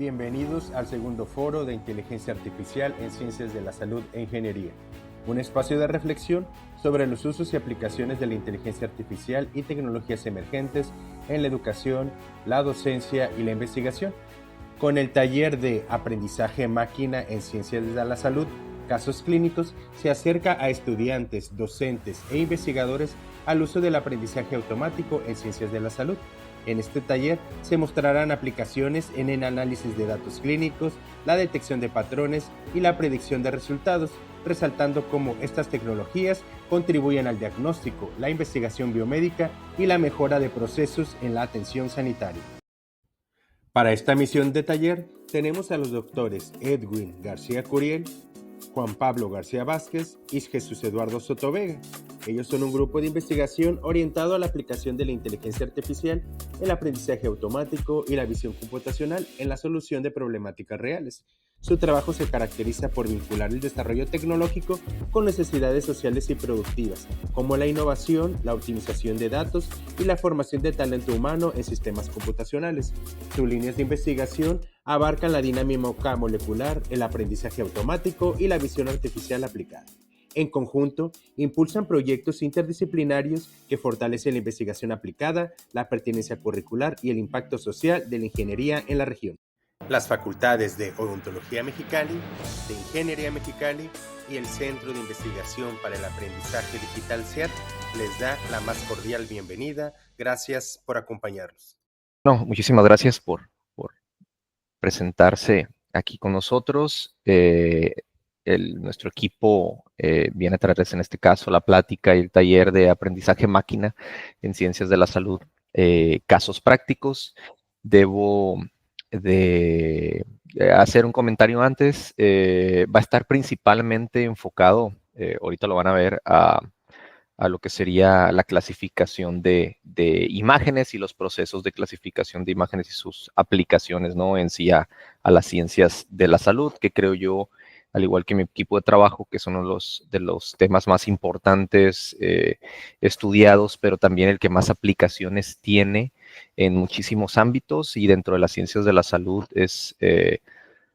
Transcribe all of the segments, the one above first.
Bienvenidos al segundo foro de Inteligencia Artificial en Ciencias de la Salud e Ingeniería, un espacio de reflexión sobre los usos y aplicaciones de la inteligencia artificial y tecnologías emergentes en la educación, la docencia y la investigación. Con el taller de Aprendizaje Máquina en Ciencias de la Salud, casos clínicos, se acerca a estudiantes, docentes e investigadores al uso del aprendizaje automático en Ciencias de la Salud. En este taller se mostrarán aplicaciones en el análisis de datos clínicos, la detección de patrones y la predicción de resultados, resaltando cómo estas tecnologías contribuyen al diagnóstico, la investigación biomédica y la mejora de procesos en la atención sanitaria. Para esta misión de taller tenemos a los doctores Edwin García Curiel, Juan Pablo García Vázquez y Jesús Eduardo Soto Vega. Ellos son un grupo de investigación orientado a la aplicación de la inteligencia artificial, el aprendizaje automático y la visión computacional en la solución de problemáticas reales. Su trabajo se caracteriza por vincular el desarrollo tecnológico con necesidades sociales y productivas, como la innovación, la optimización de datos y la formación de talento humano en sistemas computacionales. Sus líneas de investigación abarcan la dinámica molecular, el aprendizaje automático y la visión artificial aplicada. En conjunto, impulsan proyectos interdisciplinarios que fortalecen la investigación aplicada, la pertinencia curricular y el impacto social de la ingeniería en la región. Las facultades de Odontología Mexicali, de Ingeniería Mexicali y el Centro de Investigación para el Aprendizaje Digital CEAT les da la más cordial bienvenida. Gracias por acompañarnos. No, muchísimas gracias por presentarse aquí con nosotros. Nuestro equipo viene a traerles en este caso la plática y el taller de aprendizaje máquina en ciencias de la salud, casos prácticos. Debo de hacer un comentario antes. Va a estar principalmente enfocado, ahorita lo van a ver, a lo que sería la clasificación de imágenes y los procesos de clasificación de imágenes y sus aplicaciones, ¿no? En sí a las ciencias de la salud, que creo yo, al igual que mi equipo de trabajo, que son de los temas más importantes estudiados, pero también el que más aplicaciones tiene en muchísimos ámbitos, y dentro de las ciencias de la salud es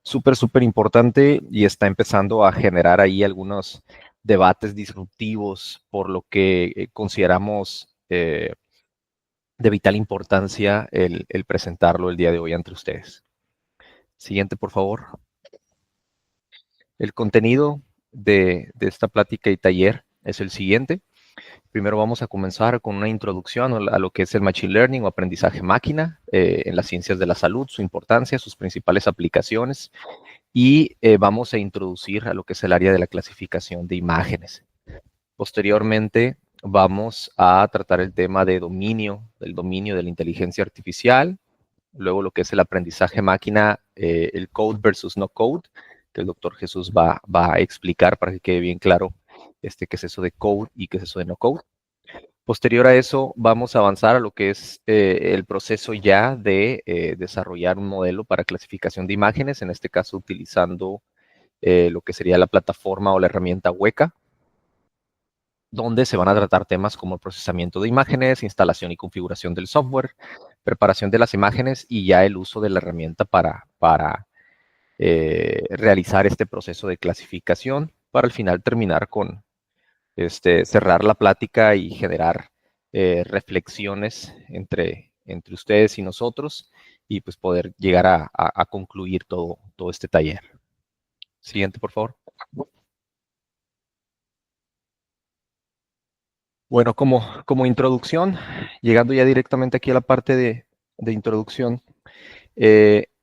súper importante, y está empezando a generar ahí algunos debates disruptivos, por lo que consideramos de vital importancia el presentarlo el día de hoy ante ustedes. Siguiente, por favor. El contenido de esta plática y taller es el siguiente. Primero vamos a comenzar con una introducción a lo que es el Machine Learning o aprendizaje máquina en las ciencias de la salud, su importancia, sus principales aplicaciones, y vamos a introducir a lo que es el área de la clasificación de imágenes. Posteriormente vamos a tratar el tema de del dominio de la inteligencia artificial, luego lo que es el aprendizaje máquina, el code versus no code, que el doctor Jesús va a explicar para que quede bien claro qué es eso de code y qué es eso de no code. Posterior a eso, vamos a avanzar a lo que es el proceso ya de desarrollar un modelo para clasificación de imágenes, en este caso utilizando lo que sería la plataforma o la herramienta Weka, donde se van a tratar temas como el procesamiento de imágenes, instalación y configuración del software, preparación de las imágenes y ya el uso de la herramienta para realizar este proceso de clasificación, para al final terminar con cerrar la plática y generar reflexiones entre ustedes y nosotros, y pues poder llegar a concluir todo este taller. Siguiente, por favor. Bueno, como introducción, llegando ya directamente aquí a la parte de introducción,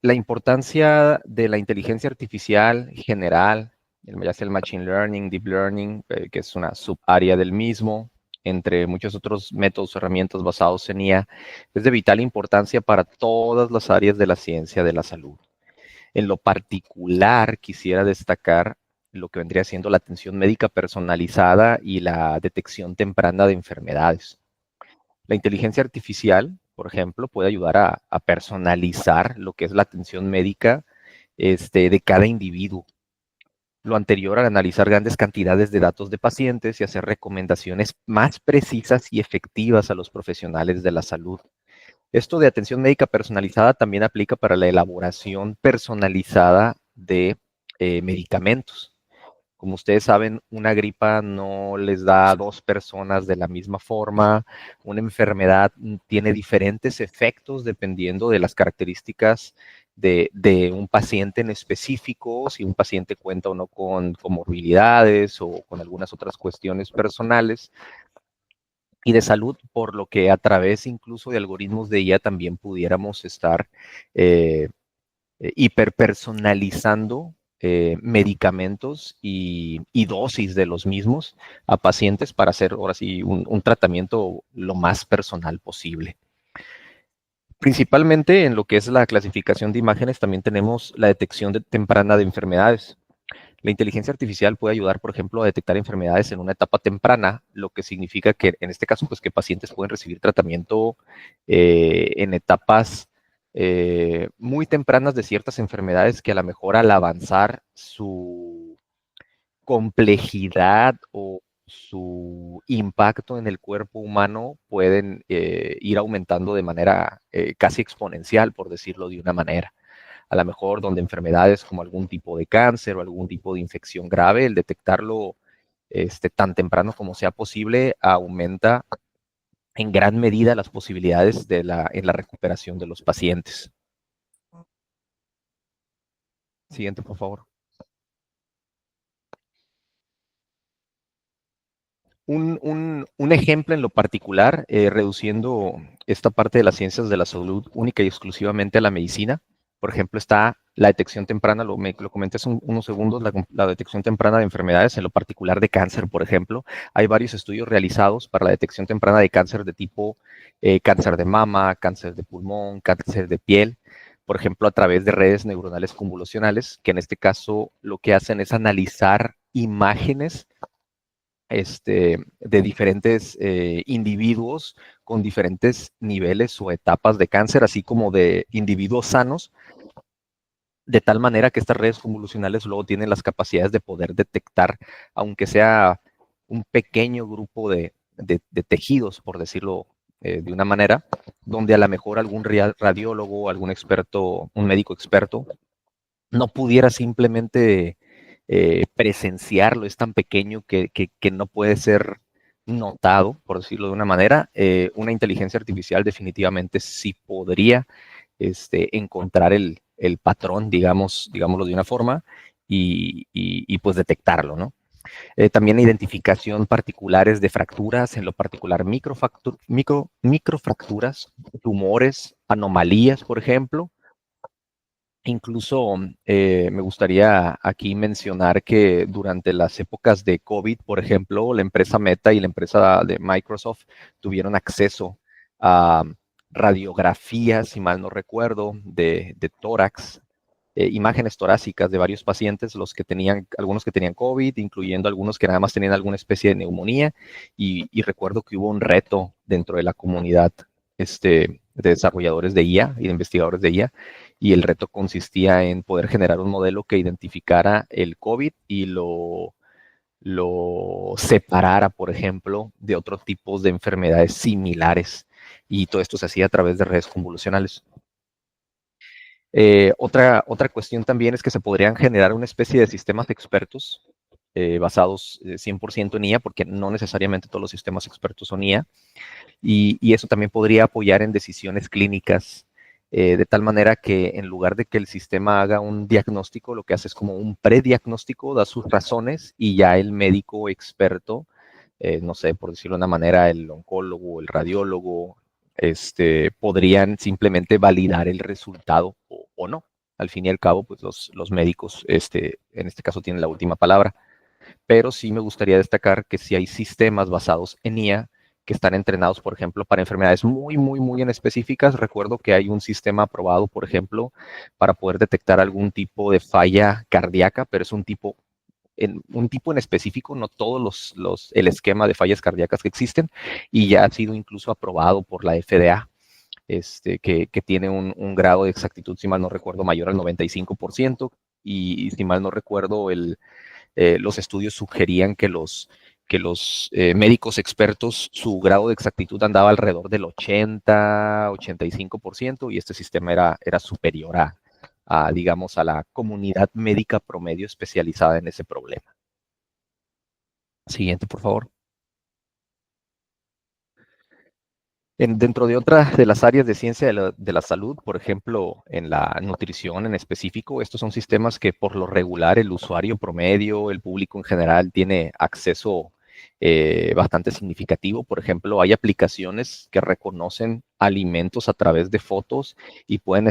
la importancia de la inteligencia artificial general, ya sea el Machine Learning, Deep Learning, que es una subárea del mismo, entre muchos otros métodos o herramientas basados en IA, es de vital importancia para todas las áreas de la ciencia de la salud. En lo particular, quisiera destacar lo que vendría siendo la atención médica personalizada y la detección temprana de enfermedades. La inteligencia artificial, por ejemplo, puede ayudar a personalizar lo que es la atención médica de cada individuo. Lo anterior, al analizar grandes cantidades de datos de pacientes y hacer recomendaciones más precisas y efectivas a los profesionales de la salud. Esto de atención médica personalizada también aplica para la elaboración personalizada de medicamentos. Como ustedes saben, una gripa no les da a dos personas de la misma forma. Una enfermedad tiene diferentes efectos dependiendo de las características de un paciente en específico, si un paciente cuenta o no con comorbilidades o con algunas otras cuestiones personales y de salud, por lo que a través incluso de algoritmos de IA también pudiéramos estar eh, hiperpersonalizando medicamentos y dosis de los mismos a pacientes para hacer ahora sí un tratamiento lo más personal posible. Principalmente en lo que es la clasificación de imágenes, también tenemos la detección temprana de enfermedades. La inteligencia artificial puede ayudar, por ejemplo, a detectar enfermedades en una etapa temprana, lo que significa que en este caso, pues que pacientes pueden recibir tratamiento en etapas muy tempranas de ciertas enfermedades que a lo mejor al avanzar su complejidad o su impacto en el cuerpo humano pueden ir aumentando de manera casi exponencial, por decirlo de una manera. A lo mejor donde enfermedades como algún tipo de cáncer o algún tipo de infección grave, el detectarlo tan temprano como sea posible aumenta en gran medida las posibilidades en la recuperación de los pacientes. Siguiente, por favor. Un ejemplo en lo particular, reduciendo esta parte de las ciencias de la salud única y exclusivamente a la medicina. Por ejemplo, está la detección temprana, lo comenté hace unos segundos, la detección temprana de enfermedades, en lo particular de cáncer, por ejemplo. Hay varios estudios realizados para la detección temprana de cáncer de tipo cáncer de mama, cáncer de pulmón, cáncer de piel, por ejemplo, a través de redes neuronales convolucionales, que en este caso lo que hacen es analizar imágenes de diferentes individuos con diferentes niveles o etapas de cáncer, así como de individuos sanos, de tal manera que estas redes convolucionales luego tienen las capacidades de poder detectar, aunque sea un pequeño grupo de tejidos, por decirlo de una manera, donde a lo mejor algún radiólogo, algún experto, un médico experto, no pudiera simplemente presenciarlo, es tan pequeño que no puede ser notado, por decirlo de una manera. Una inteligencia artificial definitivamente sí podría encontrar el patrón, digámoslo de una forma, y pues detectarlo, ¿no? También identificación particulares de fracturas, en lo particular microfracturas, tumores, anomalías, por ejemplo. Incluso me gustaría aquí mencionar que durante las épocas de COVID, por ejemplo, la empresa Meta y la empresa de Microsoft tuvieron acceso a radiografías, si mal no recuerdo, de tórax, imágenes torácicas de varios pacientes, algunos que tenían COVID, incluyendo algunos que nada más tenían alguna especie de neumonía, y recuerdo que hubo un reto dentro de la comunidad de desarrolladores de IA y de investigadores de IA, y el reto consistía en poder generar un modelo que identificara el COVID y lo separara, por ejemplo, de otros tipos de enfermedades similares. Y todo esto se hacía a través de redes convolucionales. Otra cuestión también es que se podrían generar una especie de sistemas expertos basados 100% en IA, porque no necesariamente todos los sistemas expertos son IA, y eso también podría apoyar en decisiones clínicas, de tal manera que en lugar de que el sistema haga un diagnóstico, lo que hace es como un prediagnóstico, da sus razones y ya el médico experto, no sé, por decirlo de una manera, el oncólogo, el radiólogo, podrían simplemente validar el resultado o no. Al fin y al cabo, pues los médicos, en este caso, tienen la última palabra. Pero sí me gustaría destacar que sí hay sistemas basados en IA que están entrenados, por ejemplo, para enfermedades muy, muy, muy en específicas. Recuerdo que hay un sistema aprobado, por ejemplo, para poder detectar algún tipo de falla cardíaca, pero es un tipo en específico, no todos el esquema de fallas cardíacas que existen, y ya ha sido incluso aprobado por la FDA, que tiene un grado de exactitud, si mal no recuerdo, mayor al 95%, y si mal no recuerdo, los estudios sugerían que que los médicos expertos, su grado de exactitud andaba alrededor del 80-85%, y este sistema era superior digamos, a la comunidad médica promedio especializada en ese problema. Siguiente, por favor. Dentro de otras de las áreas de ciencia de la salud, por ejemplo, en la nutrición en específico, estos son sistemas que por lo regular el usuario promedio, el público en general, tiene acceso bastante significativo. Por ejemplo, hay aplicaciones que reconocen alimentos a través de fotos y pueden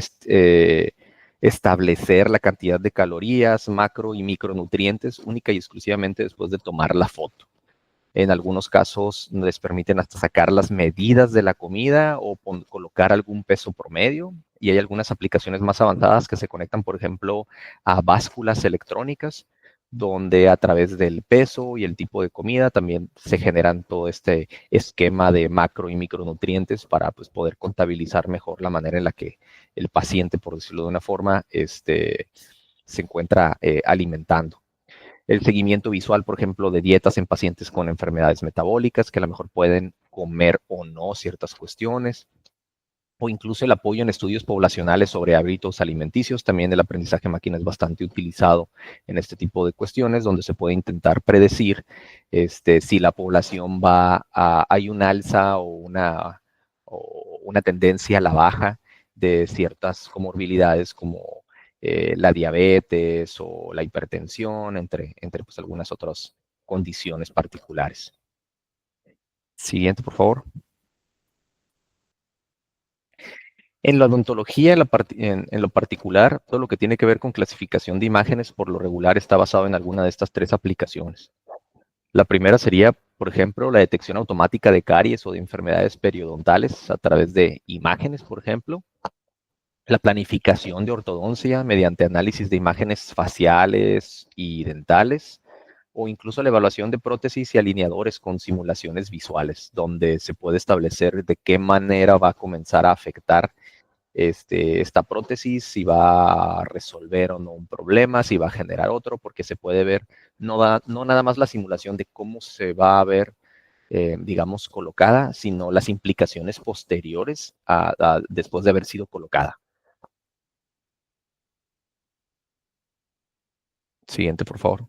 establecer la cantidad de calorías, macro y micronutrientes única y exclusivamente después de tomar la foto. En algunos casos les permiten hasta sacar las medidas de la comida o colocar algún peso promedio. Y hay algunas aplicaciones más avanzadas que se conectan, por ejemplo, a básculas electrónicas, donde a través del peso y el tipo de comida también se generan todo este esquema de macro y micronutrientes para pues, poder contabilizar mejor la manera en la que el paciente, por decirlo de una forma, se encuentra alimentando. El seguimiento visual, por ejemplo, de dietas en pacientes con enfermedades metabólicas que a lo mejor pueden comer o no ciertas cuestiones, o incluso el apoyo en estudios poblacionales sobre hábitos alimenticios. También el aprendizaje máquina es bastante utilizado en este tipo de cuestiones, donde se puede intentar predecir si la población hay un alza o una tendencia a la baja de ciertas comorbilidades como la diabetes o la hipertensión, entre pues, algunas otras condiciones particulares. Siguiente, por favor. En la odontología, en lo particular, todo lo que tiene que ver con clasificación de imágenes, por lo regular, está basado en alguna de estas tres aplicaciones. La primera sería, por ejemplo, la detección automática de caries o de enfermedades periodontales a través de imágenes, por ejemplo. La planificación de ortodoncia mediante análisis de imágenes faciales y dentales, o incluso la evaluación de prótesis y alineadores con simulaciones visuales, donde se puede establecer de qué manera va a comenzar a afectar esta prótesis, si va a resolver o no un problema, si va a generar otro, porque se puede ver no nada más la simulación de cómo se va a ver, digamos, colocada, sino las implicaciones posteriores después de haber sido colocada. Siguiente, por favor.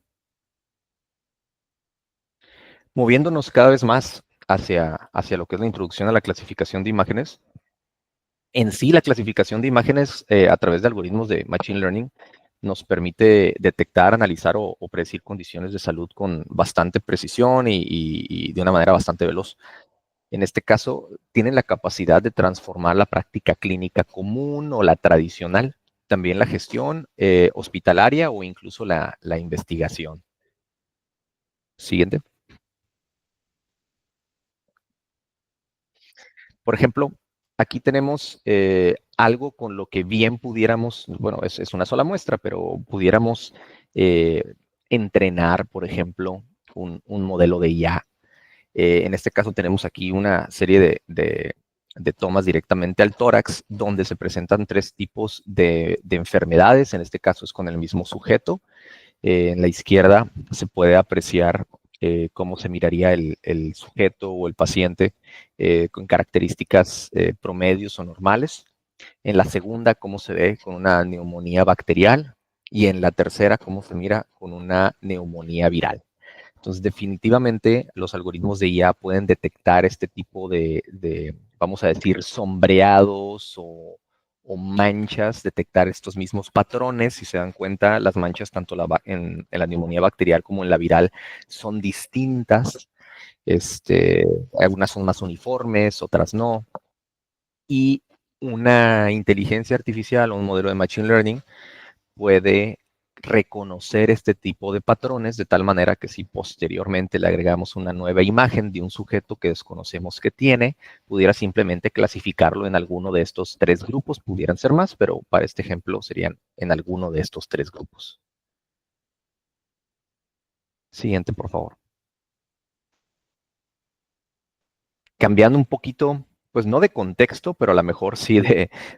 Moviéndonos cada vez más hacia lo que es la introducción a la clasificación de imágenes. En sí, la clasificación de imágenes a través de algoritmos de Machine Learning nos permite detectar, analizar o predecir condiciones de salud con bastante precisión y de una manera bastante veloz. En este caso, tienen la capacidad de transformar la práctica clínica común o la tradicional, también la gestión hospitalaria o incluso la investigación. Siguiente. Por ejemplo, aquí tenemos algo con lo que bien pudiéramos, bueno, es una sola muestra, pero pudiéramos entrenar, por ejemplo, un modelo de IA. En este caso tenemos aquí una serie de tomas directamente al tórax, donde se presentan tres tipos de enfermedades. En este caso es con el mismo sujeto. En la izquierda se puede apreciar cómo se miraría el sujeto o el paciente con características promedios o normales. En la segunda, cómo se ve con una neumonía bacterial. Y en la tercera, cómo se mira con una neumonía viral. Entonces, definitivamente, los algoritmos de IA pueden detectar este tipo de vamos a decir, sombreados o manchas, detectar estos mismos patrones. Si se dan cuenta, las manchas, tanto en la neumonía bacterial como en la viral, son distintas. Algunas son más uniformes, otras no. Y una inteligencia artificial o un modelo de Machine Learning puede reconocer este tipo de patrones de tal manera que si posteriormente le agregamos una nueva imagen de un sujeto que desconocemos que tiene, pudiera simplemente clasificarlo en alguno de estos tres grupos. Pudieran ser más, pero para este ejemplo serían en alguno de estos tres grupos. Siguiente, por favor. Cambiando un poquito, pues no de contexto, pero a lo mejor sí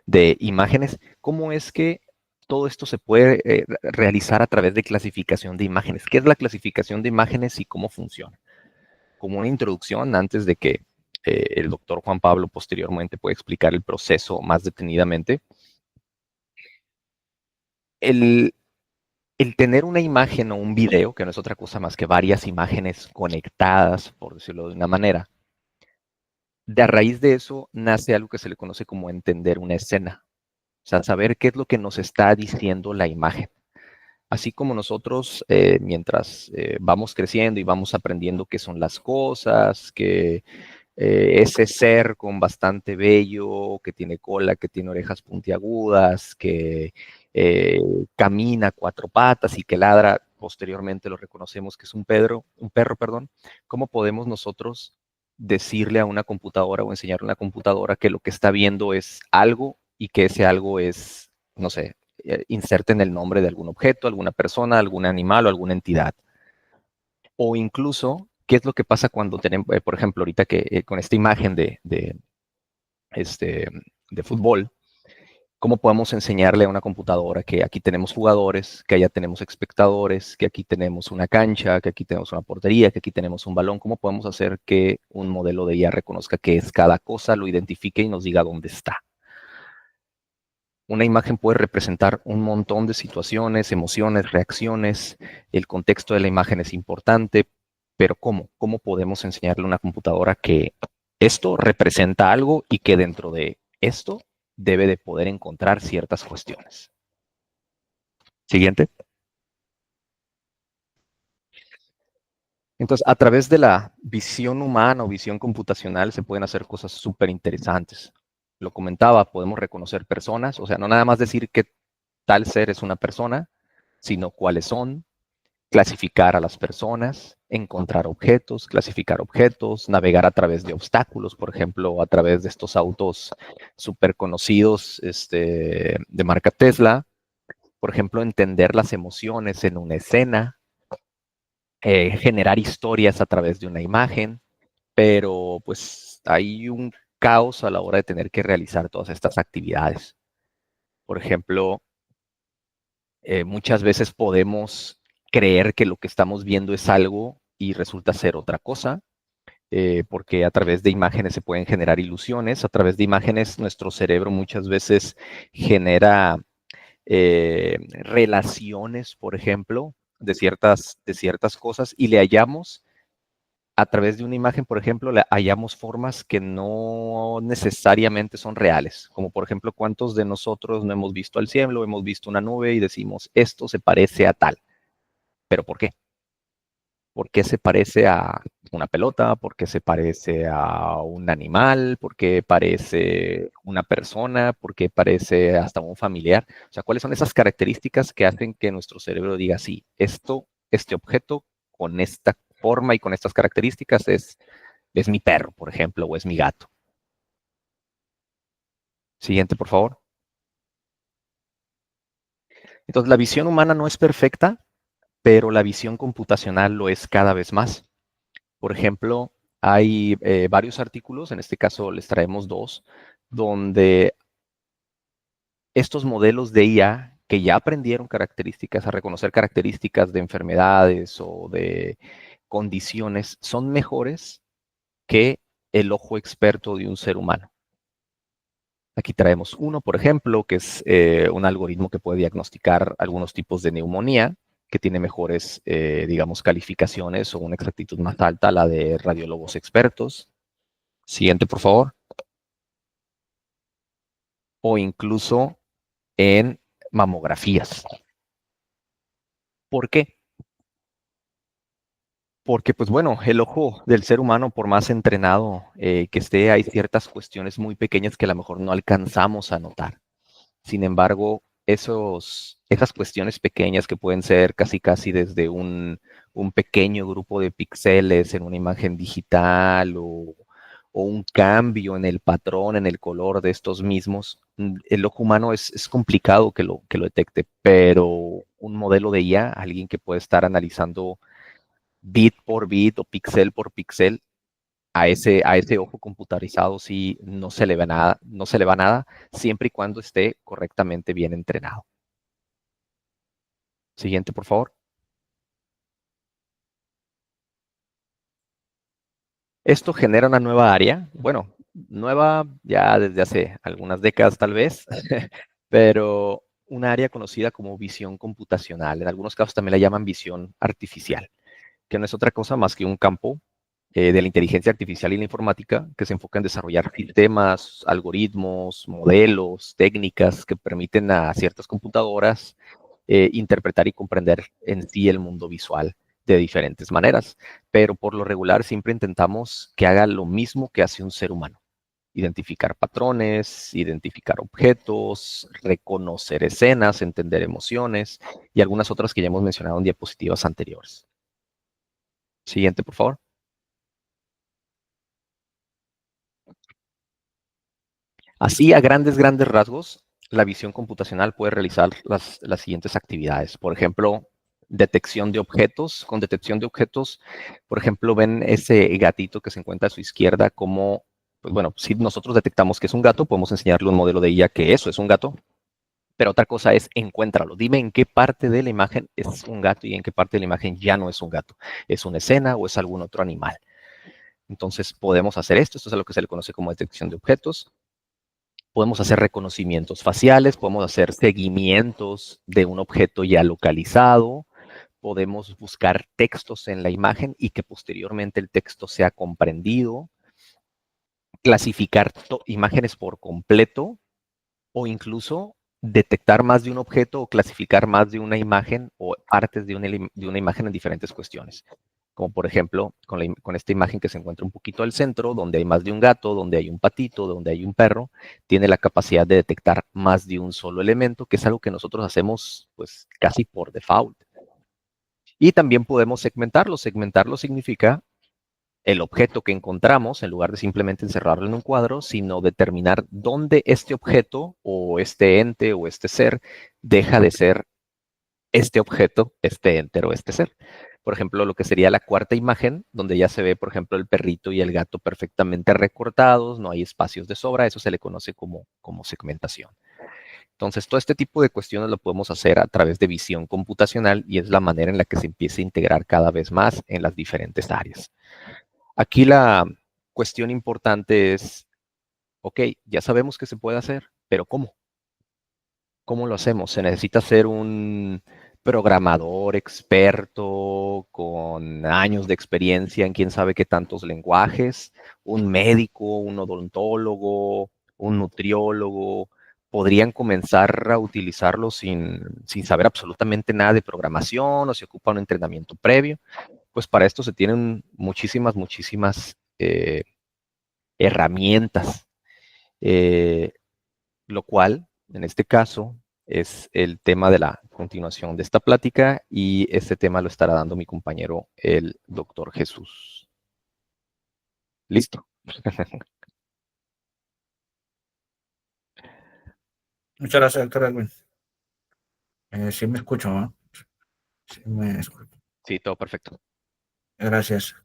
de imágenes, ¿cómo es que todo esto se puede realizar a través de clasificación de imágenes? ¿Qué es la clasificación de imágenes y cómo funciona? como una introducción antes de que el doctor Juan Pablo posteriormente pueda explicar el proceso más detenidamente. El tener una imagen o un video, que no es otra cosa más que varias imágenes conectadas, por decirlo de una manera, de a raíz de eso nace algo que se le conoce como entender una escena. O sea, saber qué es lo que nos está diciendo la imagen. Así como nosotros, mientras vamos creciendo y vamos aprendiendo qué son las cosas, que ese ser con bastante vello, que tiene cola, que tiene orejas puntiagudas, que eh, camina a cuatro patas y que ladra, posteriormente lo reconocemos que es un perro, perdón. ¿Cómo podemos nosotros decirle a una computadora o enseñarle a una computadora que lo que está viendo es algo y que ese algo es, no sé, inserten el nombre de algún objeto, alguna persona, algún animal o alguna entidad? O incluso, ¿qué es lo que pasa cuando tenemos, por ejemplo, ahorita que con esta imagen este, de fútbol, cómo podemos enseñarle a una computadora que aquí tenemos jugadores, que allá tenemos espectadores, que aquí tenemos una cancha, que aquí tenemos una portería, que aquí tenemos un balón? ¿Cómo podemos hacer que un modelo de IA reconozca qué es cada cosa, lo identifique y nos diga dónde está? Una imagen puede representar un montón de situaciones, emociones, reacciones. El contexto de la imagen es importante, pero ¿cómo? ¿Cómo podemos enseñarle a una computadora que esto representa algo y que dentro de esto debe de poder encontrar ciertas cuestiones? Siguiente. Entonces, a través de la visión humana o visión computacional se pueden hacer cosas súper interesantes. Lo comentaba, podemos reconocer personas, o sea, no nada más decir que tal ser es una persona, sino cuáles son, clasificar a las personas, encontrar objetos, clasificar objetos, navegar a través de obstáculos, por ejemplo, a través de estos autos súper conocidos de marca Tesla, por ejemplo, entender las emociones en una escena, generar historias a través de una imagen, pero pues hay un caos a la hora de tener que realizar todas estas actividades. Por ejemplo, muchas veces podemos creer que lo que estamos viendo es algo y resulta ser otra cosa, porque a través de imágenes se pueden generar ilusiones, a través de imágenes nuestro cerebro muchas veces genera relaciones, por ejemplo, de ciertas cosas y le hallamos, a través de una imagen, por ejemplo, le hallamos formas que no necesariamente son reales, como por ejemplo, ¿cuántos de nosotros no hemos visto al cielo, hemos visto una nube y decimos, esto se parece a tal? ¿Pero por qué? ¿Por qué se parece a una pelota? ¿Por qué se parece a un animal? ¿Por qué parece una persona? ¿Por qué parece hasta un familiar? O sea, ¿cuáles son esas características que hacen que nuestro cerebro diga, sí, este objeto con esta forma y con estas características es mi perro, por ejemplo, o es mi gato? Siguiente, por favor. Entonces, la visión humana no es perfecta, pero la visión computacional lo es cada vez más. Por ejemplo, hay varios artículos, en este caso les traemos dos, donde estos modelos de IA que ya aprendieron características, a reconocer características de enfermedades o de condiciones, son mejores que el ojo experto de un ser humano. Aquí traemos uno, por ejemplo, que es un algoritmo que puede diagnosticar algunos tipos de neumonía, que tiene mejores, digamos, calificaciones o una exactitud más alta a la de radiólogos expertos. Siguiente, por favor. O incluso en mamografías. ¿Por qué? Porque, pues bueno, el ojo del ser humano, por más entrenado que esté, hay ciertas cuestiones muy pequeñas que a lo mejor no alcanzamos a notar. Sin embargo, esas cuestiones pequeñas que pueden ser casi casi desde un pequeño grupo de píxeles en una imagen digital o un cambio en el patrón, en el color de estos mismos, el ojo humano es complicado que lo detecte, pero un modelo de IA, alguien que puede estar analizando bit por bit o píxel por píxel, a ese ojo computarizado sí no se le va nada, no se le va nada, siempre y cuando esté correctamente bien entrenado. Siguiente, por favor. Esto genera una nueva área, bueno, nueva ya desde hace algunas décadas tal vez, pero una área conocida como visión computacional. En algunos casos también la llaman visión artificial, que no es otra cosa más que un campo de la inteligencia artificial y la informática que se enfoca en desarrollar sistemas, algoritmos, modelos, técnicas que permiten a ciertas computadoras interpretar y comprender en sí el mundo visual de diferentes maneras. Pero por lo regular siempre intentamos que haga lo mismo que hace un ser humano. Identificar patrones, identificar objetos, reconocer escenas, entender emociones y algunas otras que ya hemos mencionado en diapositivas anteriores. Siguiente, por favor. Así, a grandes rasgos, la visión computacional puede realizar las siguientes actividades. Por ejemplo, detección de objetos. Con detección de objetos, por ejemplo, ven ese gatito que se encuentra a su izquierda como, pues bueno, si nosotros detectamos que es un gato, podemos enseñarle un modelo de IA que eso es un gato. Pero otra cosa es encuéntralo. Dime en qué parte de la imagen es un gato y en qué parte de la imagen ya no es un gato. ¿Es una escena o es algún otro animal? Entonces podemos hacer esto. Esto es lo que se le conoce como detección de objetos. Podemos hacer reconocimientos faciales, podemos hacer seguimientos de un objeto ya localizado, podemos buscar textos en la imagen y que posteriormente el texto sea comprendido, clasificar imágenes por completo o incluso detectar más de un objeto o clasificar más de una imagen o partes de una imagen en diferentes cuestiones. Como por ejemplo, con esta imagen que se encuentra un poquito al centro, donde hay más de un gato, donde hay un patito, donde hay un perro, tiene la capacidad de detectar más de un solo elemento, que es algo que nosotros hacemos pues casi por default. Y también podemos segmentarlo. Segmentarlo significa el objeto que encontramos, en lugar de simplemente encerrarlo en un cuadro, sino determinar dónde este objeto o este ente o este ser deja de ser este objeto, este ente o este ser. Por ejemplo, lo que sería la cuarta imagen, donde ya se ve, por ejemplo, el perrito y el gato perfectamente recortados, no hay espacios de sobra, eso se le conoce como segmentación. Entonces, todo este tipo de cuestiones lo podemos hacer a través de visión computacional y es la manera en la que se empieza a integrar cada vez más en las diferentes áreas. Aquí la cuestión importante es, ok, ya sabemos que se puede hacer, pero ¿cómo? ¿Cómo lo hacemos? Se necesita ser un programador experto con años de experiencia en quién sabe qué tantos lenguajes, un médico, un odontólogo, un nutriólogo, podrían comenzar a utilizarlo sin saber absolutamente nada de programación o se ocupa un entrenamiento previo. Pues para esto se tienen muchísimas herramientas, eh, lo cual, en este caso, es el tema de la continuación de esta plática y este tema lo estará dando mi compañero, el doctor Jesús. Listo. Muchas gracias, doctor Edwin. Sí me escucho, ¿no? Sí me escucho. Sí, todo perfecto. Gracias.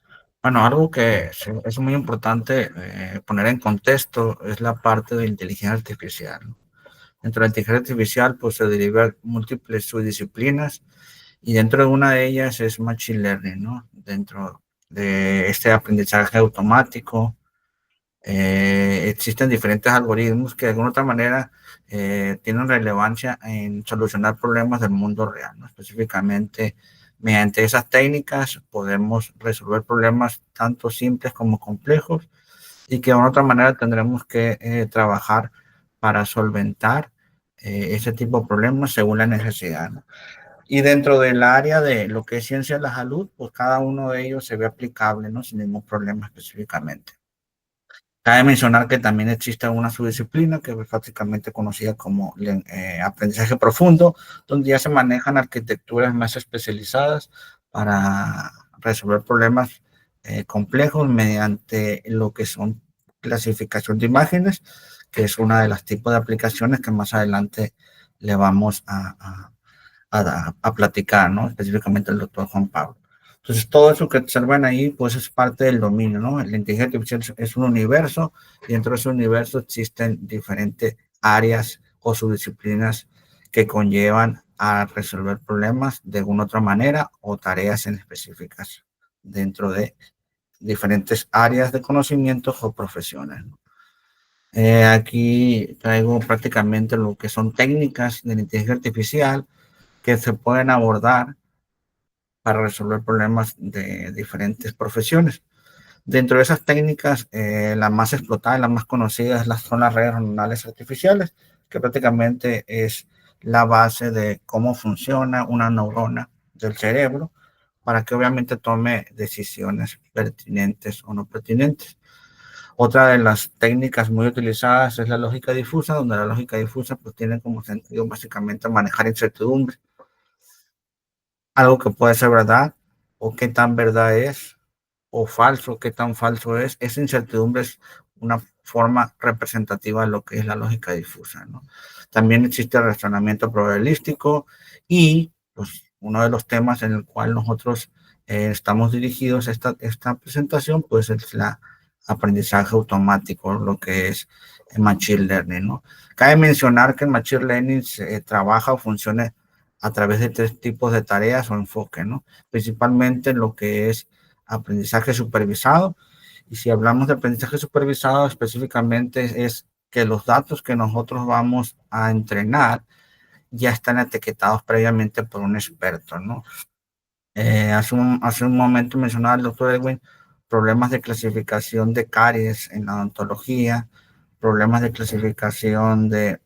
Bueno, algo que es muy importante poner en contexto es la parte de inteligencia artificial, ¿no? Dentro de la inteligencia artificial, pues se derivan múltiples subdisciplinas y dentro de una de ellas es Machine Learning, ¿no? Dentro de este aprendizaje automático, existen diferentes algoritmos que de alguna otra manera tienen relevancia en solucionar problemas del mundo real, ¿no? Específicamente, mediante esas técnicas podemos resolver problemas tanto simples como complejos y que de alguna otra manera tendremos que trabajar para solventar ese tipo de problemas según la necesidad, ¿no? Y dentro del área de lo que es ciencia de la salud, pues cada uno de ellos se ve aplicable, ¿no? Sin ningún problema específicamente. Cabe mencionar que también existe una subdisciplina que es prácticamente conocida como aprendizaje profundo, donde ya se manejan arquitecturas más especializadas para resolver problemas complejos mediante lo que son clasificación de imágenes, que es una de las tipos de aplicaciones que más adelante le vamos a platicar, ¿no? Específicamente el doctor Juan Pablo. Entonces, todo eso que observan ahí, pues es parte del dominio, ¿no? La inteligencia artificial es un universo y dentro de ese universo existen diferentes áreas o subdisciplinas que conllevan a resolver problemas de alguna otra manera o tareas en específicas dentro de diferentes áreas de conocimientos o profesiones, ¿no? Aquí traigo prácticamente lo que son técnicas de la inteligencia artificial que se pueden abordar para resolver problemas de diferentes profesiones. Dentro de esas técnicas, la más explotada y la más conocida son las redes neuronales artificiales, que prácticamente es la base de cómo funciona una neurona del cerebro para que obviamente tome decisiones pertinentes o no pertinentes. Otra de las técnicas muy utilizadas es la lógica difusa, donde la lógica difusa pues tiene como sentido básicamente manejar incertidumbre, algo que puede ser verdad o qué tan verdad es o falso, qué tan falso es. Esa incertidumbre es una forma representativa de lo que es la lógica difusa, ¿no? También existe el razonamiento probabilístico y pues, uno de los temas en el cual nosotros estamos dirigidos a esta presentación, pues es la aprendizaje automático, lo que es el Machine Learning, ¿no? Cabe mencionar que el Machine Learning trabaja o funciona a través de tres tipos de tareas o enfoques, ¿no? Principalmente lo que es aprendizaje supervisado. Y si hablamos de aprendizaje supervisado, específicamente es que los datos que nosotros vamos a entrenar ya están etiquetados previamente por un experto, ¿no? Hace un momento mencionaba el doctor Edwin problemas de clasificación de caries en la odontología, problemas de clasificación de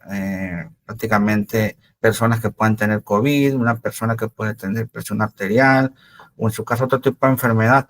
prácticamente personas que pueden tener COVID, una persona que puede tener presión arterial o en su caso otro tipo de enfermedad.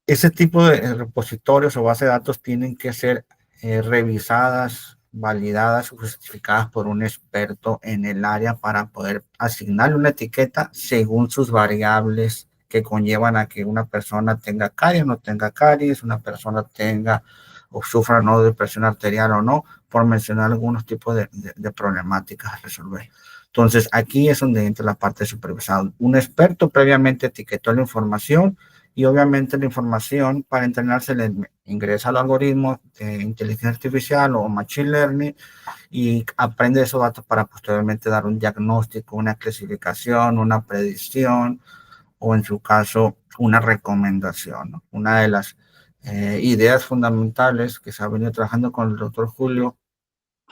Ese tipo de repositorios o bases de datos tienen que ser revisadas, validadas o justificadas por un experto en el área para poder asignarle una etiqueta según sus variables que conllevan a que una persona tenga caries o no tenga caries, una persona tenga o sufra no de presión arterial o no, por mencionar algunos tipos de problemáticas a resolver. Entonces, aquí es donde entra la parte de supervisado. Un experto previamente etiquetó la información y obviamente la información para entrenar se le ingresa al algoritmo de inteligencia artificial o machine learning y aprende esos datos para posteriormente dar un diagnóstico, una clasificación, una predicción o en su caso una recomendación, ¿no? Una de las ideas fundamentales que se ha venido trabajando con el doctor Julio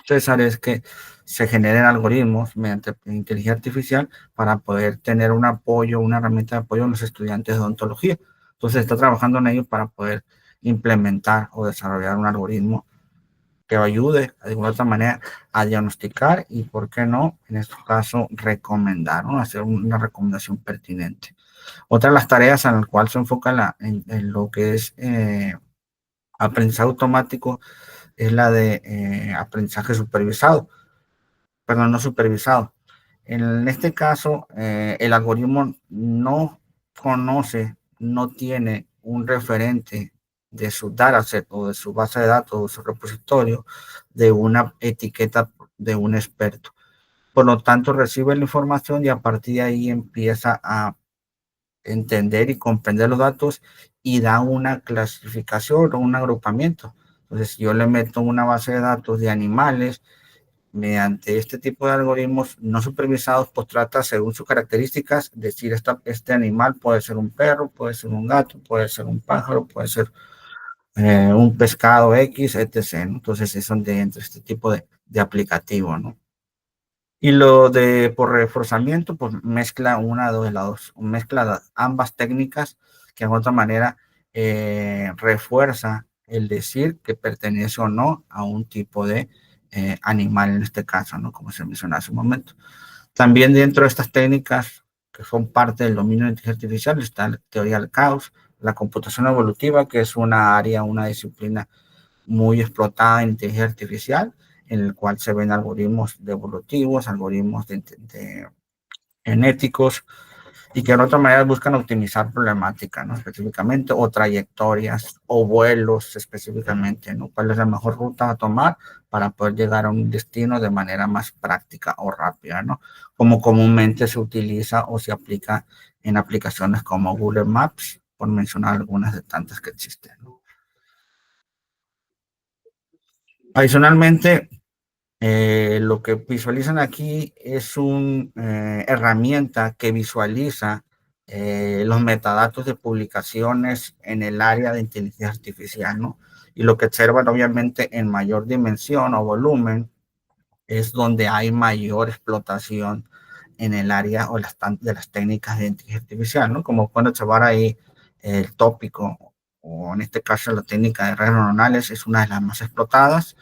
César es que se generen algoritmos mediante inteligencia artificial para poder tener un apoyo, una herramienta de apoyo a los estudiantes de odontología. Entonces está trabajando en ello para poder implementar o desarrollar un algoritmo que ayude de alguna otra manera a diagnosticar y, por qué no, en este caso, recomendar, ¿no? Hacer una recomendación pertinente. Otra de las tareas en las cuales se enfoca en lo que es aprendizaje automático es la de aprendizaje supervisado, perdón, no supervisado. En este caso, el algoritmo no conoce, no tiene un referente de su dataset o de su base de datos o su repositorio de una etiqueta de un experto. Por lo tanto, recibe la información y a partir de ahí empieza a entender y comprender los datos y da una clasificación o un agrupamiento. Entonces, yo le meto una base de datos de animales mediante este tipo de algoritmos no supervisados, pues trata según sus características, decir este animal puede ser un perro, puede ser un gato, puede ser un pájaro, puede ser un pescado X, etc., ¿no? Entonces es donde entra este tipo de aplicativo, ¿no? Y lo de por reforzamiento, pues mezcla una de las dos, mezcla ambas técnicas que de otra manera refuerza el decir que pertenece o no a un tipo de animal en este caso, ¿no? Como se mencionó hace un momento. También dentro de estas técnicas que son parte del dominio de la inteligencia artificial está la teoría del caos, la computación evolutiva, que es una área, una disciplina muy explotada en inteligencia artificial, en el cual se ven algoritmos evolutivos, algoritmos de genéticos, y que de otra manera buscan optimizar problemáticas, ¿no? Específicamente, o trayectorias, o vuelos específicamente, ¿no? ¿Cuál es la mejor ruta a tomar para poder llegar a un destino de manera más práctica o rápida, ¿no? Como comúnmente se utiliza o se aplica en aplicaciones como Google Maps, por mencionar algunas de tantas que existen, ¿no? Adicionalmente, lo que visualizan aquí es una herramienta que visualiza los metadatos de publicaciones en el área de inteligencia artificial, ¿no? Y lo que observan, obviamente, en mayor dimensión o volumen es donde hay mayor explotación en el área o de las técnicas de inteligencia artificial, ¿no? Como pueden observar ahí, el tópico, o en este caso la técnica de redes neuronales, es una de las más explotadas.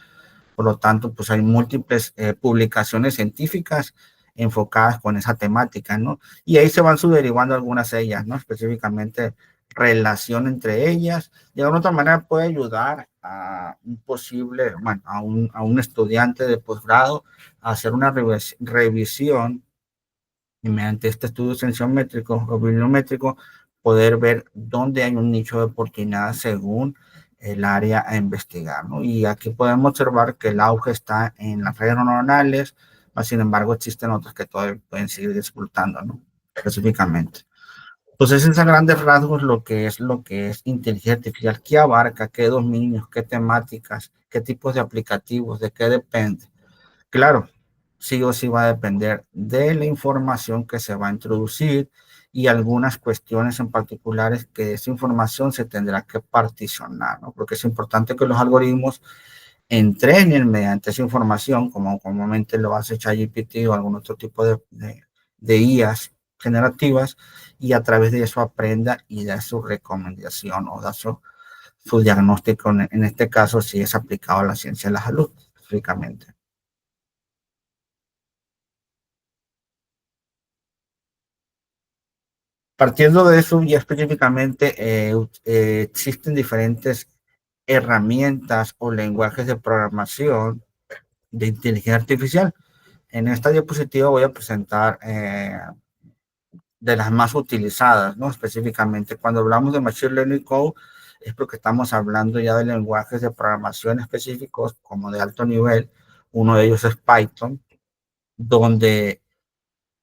Por lo tanto, pues hay múltiples publicaciones científicas enfocadas con esa temática, ¿no? Y ahí se van subderivando algunas de ellas, ¿no? Específicamente relación entre ellas. De alguna otra manera puede ayudar a un posible, bueno, a un estudiante de posgrado a hacer una revisión y mediante este estudio sensométrico o bibliométrico poder ver dónde hay un nicho de oportunidad según el área a investigar, ¿no? Y aquí podemos observar que el auge está en las redes neuronales, sin embargo existen otras que todavía pueden seguir explotando, ¿no? Específicamente. Entonces, es a grandes rasgos lo que es inteligencia artificial, qué abarca, qué dominios, qué temáticas, qué tipos de aplicativos, de qué depende. Claro, sí o sí va a depender de la información que se va a introducir y algunas cuestiones en particulares que esa información se tendrá que particionar, ¿no? Porque es importante que los algoritmos entrenen mediante esa información, como comúnmente lo hace ChatGPT o algún otro tipo de IAs generativas, y a través de eso aprenda y da su recomendación o da su diagnóstico, en este caso, si es aplicado a la ciencia de la salud, específicamente. Partiendo de eso, ya específicamente existen diferentes herramientas o lenguajes de programación de inteligencia artificial. En esta diapositiva voy a presentar de las más utilizadas, ¿no? Específicamente, cuando hablamos de Machine Learning Code, es porque estamos hablando ya de lenguajes de programación específicos como de alto nivel. Uno de ellos es Python, donde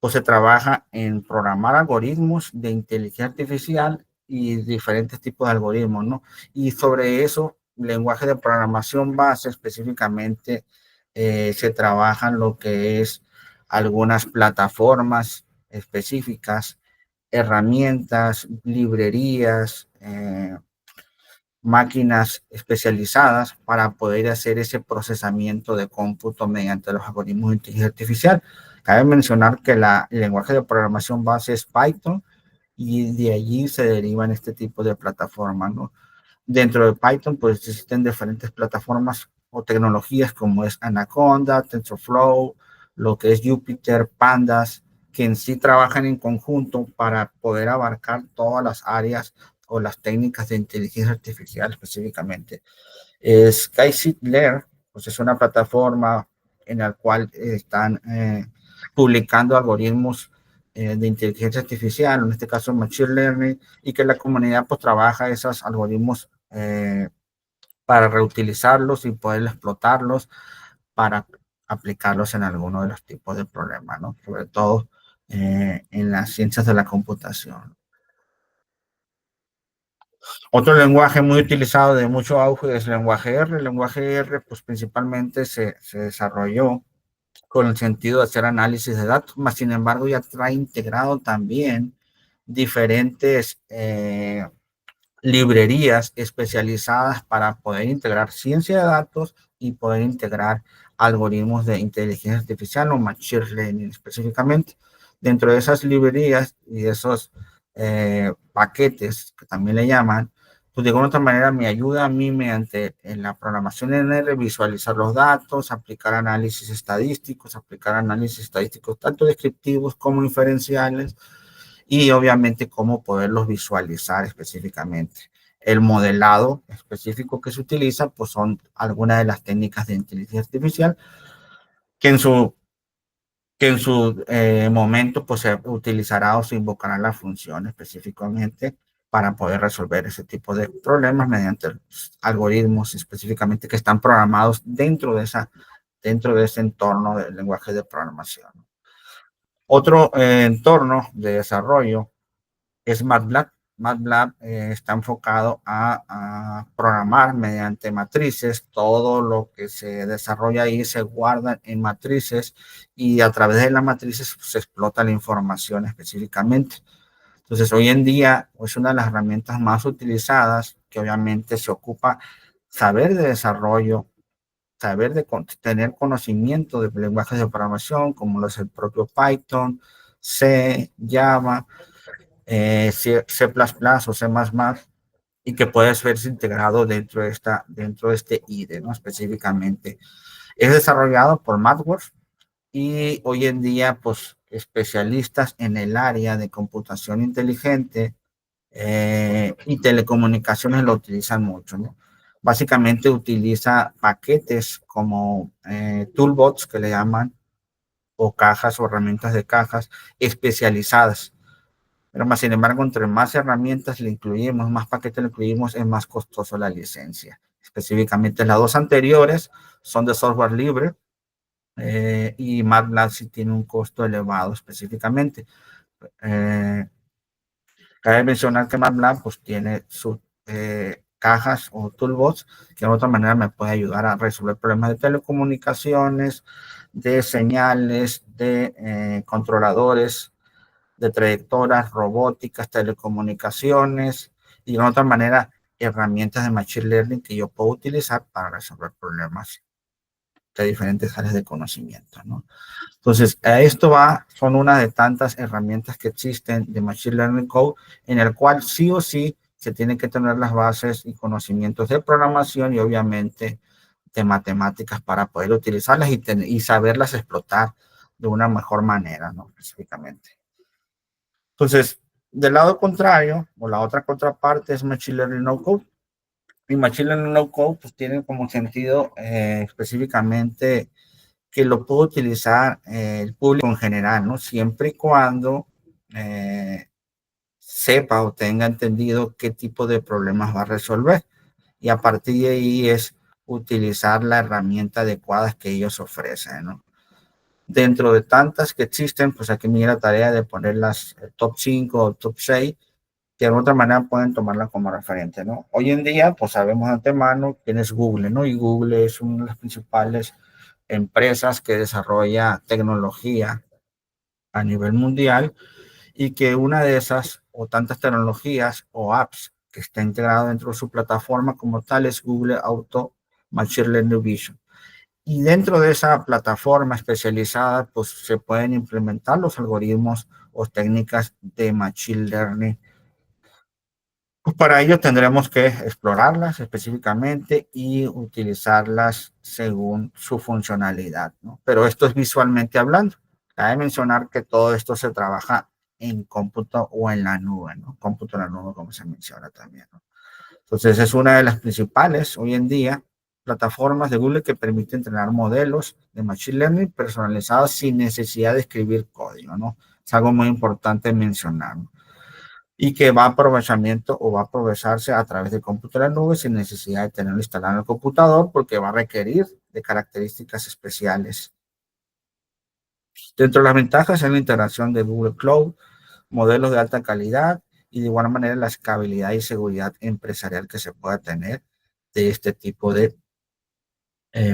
pues se trabaja en programar algoritmos de inteligencia artificial y diferentes tipos de algoritmos, ¿no? Y sobre eso, lenguaje de programación base específicamente, se trabajan lo que es algunas plataformas específicas, herramientas, librerías, máquinas especializadas para poder hacer ese procesamiento de cómputo mediante los algoritmos de inteligencia artificial. Cabe mencionar que el lenguaje de programación base es Python y de allí se derivan este tipo de plataformas, ¿no? Dentro de Python, pues existen diferentes plataformas o tecnologías como es Anaconda, TensorFlow, lo que es Jupyter, Pandas, que en sí trabajan en conjunto para poder abarcar todas las áreas o las técnicas de inteligencia artificial específicamente. Scikit-Learn, pues es una plataforma en la cual están publicando algoritmos de inteligencia artificial, en este caso Machine Learning, y que la comunidad pues trabaja esos algoritmos para reutilizarlos y poder explotarlos para aplicarlos en alguno de los tipos de problemas, ¿no? Sobre todo en las ciencias de la computación. Otro lenguaje muy utilizado de mucho auge es el lenguaje R. El lenguaje R, pues principalmente se desarrolló con el sentido de hacer análisis de datos, mas sin embargo ya trae integrado también diferentes librerías especializadas para poder integrar ciencia de datos y poder integrar algoritmos de inteligencia artificial o machine learning específicamente. Dentro de esas librerías y de esos paquetes, que también le llaman, pues de alguna otra manera me ayuda a mí mediante en la programación en R visualizar los datos, aplicar análisis estadísticos tanto descriptivos como inferenciales, y obviamente cómo poderlos visualizar específicamente. El modelado específico que se utiliza, pues son algunas de las técnicas de inteligencia artificial que en su momento pues se utilizará o se invocará la función específicamente para poder resolver ese tipo de problemas mediante algoritmos específicamente que están programados dentro de ese entorno del lenguaje de programación. Otro entorno de desarrollo es MATLAB. MATLAB está enfocado a programar mediante matrices. Todo lo que se desarrolla ahí se guarda en matrices y a través de las matrices se explota la información específicamente. Entonces, hoy en día es una de las herramientas más utilizadas, que obviamente se ocupa saber de desarrollo, saber de tener conocimiento de lenguajes de programación, como lo es el propio Python, C, Java, C++ o C++, y que puede verse integrado dentro de este IDE, ¿no? Específicamente. Es desarrollado por MathWorks y hoy en día, pues, especialistas en el área de computación inteligente y telecomunicaciones lo utilizan mucho, ¿no? Básicamente utiliza paquetes como toolbots, que le llaman, o cajas o herramientas de cajas especializadas. Pero más, sin embargo, entre más herramientas le incluimos, más paquetes le incluimos, es más costoso la licencia. Específicamente las dos anteriores son de software libre, y MATLAB sí tiene un costo elevado específicamente. Cabe mencionar que MATLAB pues tiene sus cajas o toolbots que de otra manera me puede ayudar a resolver problemas de telecomunicaciones, de señales, de controladores, de trayectorias, robóticas, telecomunicaciones y de otra manera herramientas de Machine Learning que yo puedo utilizar para resolver problemas de diferentes áreas de conocimiento, ¿no? Entonces, a esto son una de tantas herramientas que existen de Machine Learning Code, en el cual sí o sí se tienen que tener las bases y conocimientos de programación y obviamente de matemáticas para poder utilizarlas y saberlas explotar de una mejor manera, ¿no? Específicamente. Entonces, del lado contrario, o la otra contraparte es Machine Learning No Code. Y Machine Learning No Code pues tiene como sentido específicamente que lo puede utilizar el público en general, ¿no? Siempre y cuando sepa o tenga entendido qué tipo de problemas va a resolver. Y a partir de ahí es utilizar la herramienta adecuada que ellos ofrecen, ¿no? Dentro de tantas que existen, pues aquí me da la tarea de poner las top 5 o top 6, que de otra manera pueden tomarla como referente, ¿no? Hoy en día, pues sabemos de antemano quién es Google, ¿no? Y Google es una de las principales empresas que desarrolla tecnología a nivel mundial y que una de esas o tantas tecnologías o apps que está integrado dentro de su plataforma como tal es Google Auto Machine Learning Vision. Y dentro de esa plataforma especializada, pues se pueden implementar los algoritmos o técnicas de Machine Learning. Pues para ello tendremos que explorarlas específicamente y utilizarlas según su funcionalidad, ¿no? Pero esto es visualmente hablando. Cabe mencionar que todo esto se trabaja en cómputo o en la nube, ¿no? Cómputo en la nube, como se menciona también, ¿no? Entonces, es una de las principales hoy en día plataformas de Google que permite entrenar modelos de Machine Learning personalizados sin necesidad de escribir código, ¿no? Es algo muy importante mencionar, ¿no? Y que va a aprovechamiento o va a aprovecharse a través de cómputo en la nube sin necesidad de tenerlo instalado en el computador porque va a requerir de características especiales. Dentro de las ventajas es la integración de Google Cloud, modelos de alta calidad y de igual manera la escalabilidad y seguridad empresarial que se pueda tener de este tipo de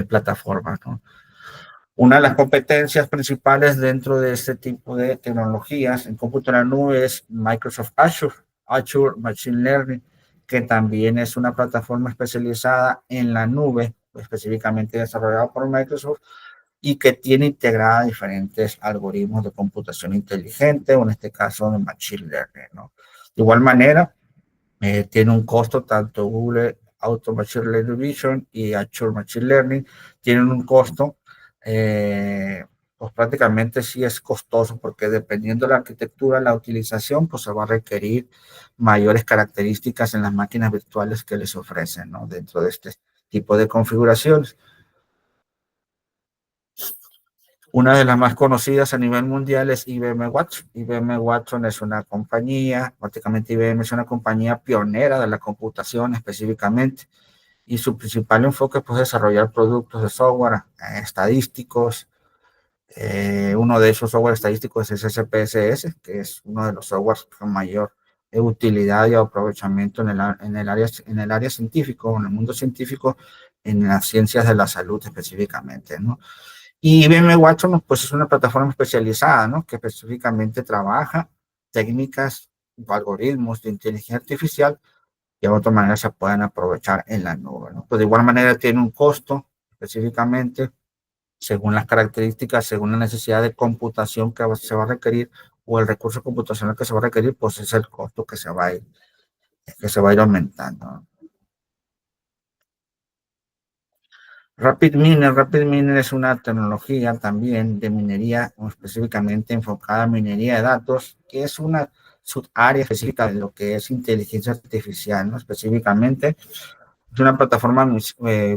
plataformas, ¿no? Una de las competencias principales dentro de este tipo de tecnologías en cómputo en la nube es Microsoft Azure Machine Learning, que también es una plataforma especializada en la nube, específicamente desarrollada por Microsoft, y que tiene integrada diferentes algoritmos de computación inteligente, o en este caso de Machine Learning, ¿no? De igual manera, tiene un costo tanto Google Auto Machine Learning Vision y Azure Machine Learning tienen un costo, pues prácticamente sí es costoso porque dependiendo de la arquitectura, la utilización, pues se va a requerir mayores características en las máquinas virtuales que les ofrecen, ¿no? Dentro de este tipo de configuraciones. Una de las más conocidas a nivel mundial es IBM Watson. IBM Watson es una compañía, prácticamente IBM es una compañía pionera de la computación específicamente, y su principal enfoque es desarrollar productos de software estadísticos. Uno de esos software estadísticos es SPSS, que es uno de los softwares con mayor utilidad y aprovechamiento en el área científico, en el mundo científico, en las ciencias de la salud específicamente, ¿no? Y IBM Watson, pues es una plataforma especializada, ¿no? Que específicamente trabaja técnicas algoritmos de inteligencia artificial que de otra manera se puedan aprovechar en la nube, ¿no? Pues de igual manera tiene un costo específicamente según las características, según la necesidad de computación que se va a requerir o el recurso computacional que se va a requerir, pues es el costo que se va a ir aumentando, ¿no? Rapid Miner es una tecnología también de minería, específicamente enfocada a minería de datos, que es una subárea específica de lo que es inteligencia artificial, ¿no? Específicamente es una plataforma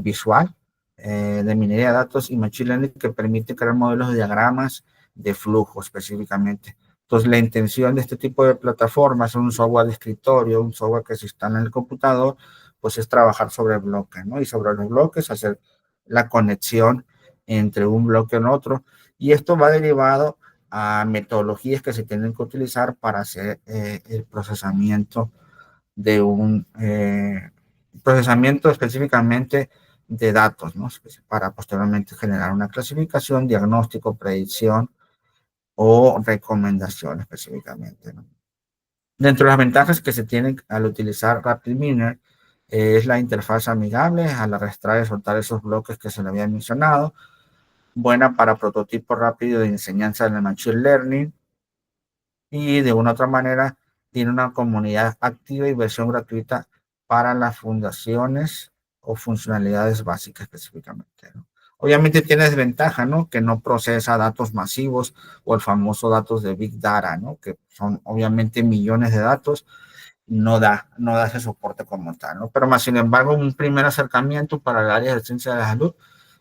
visual de minería de datos y machine learning que permite crear modelos de diagramas de flujo específicamente. Entonces, la intención de este tipo de plataformas, un software de escritorio, un software que se instala en el computador, pues es trabajar sobre bloques, ¿no? Y sobre los bloques hacer la conexión entre un bloque y otro. Y esto va derivado a metodologías que se tienen que utilizar para hacer el procesamiento de un procesamiento específicamente de datos, ¿no? Para posteriormente generar una clasificación, diagnóstico, predicción o recomendación específicamente, ¿no? Dentro de las ventajas que se tienen al utilizar RapidMiner es la interfaz amigable al arrastrar y soltar esos bloques que se le había mencionado, buena para prototipo rápido de enseñanza de Machine Learning y de una u otra manera tiene una comunidad activa y versión gratuita para las fundaciones o funcionalidades básicas específicamente, ¿no? Obviamente tiene desventaja, ¿no? Que no procesa datos masivos o el famoso datos de Big Data, ¿no? Que son obviamente millones de datos, no da ese soporte como tal, ¿no? Pero más sin embargo, un primer acercamiento para el área de ciencia de la salud,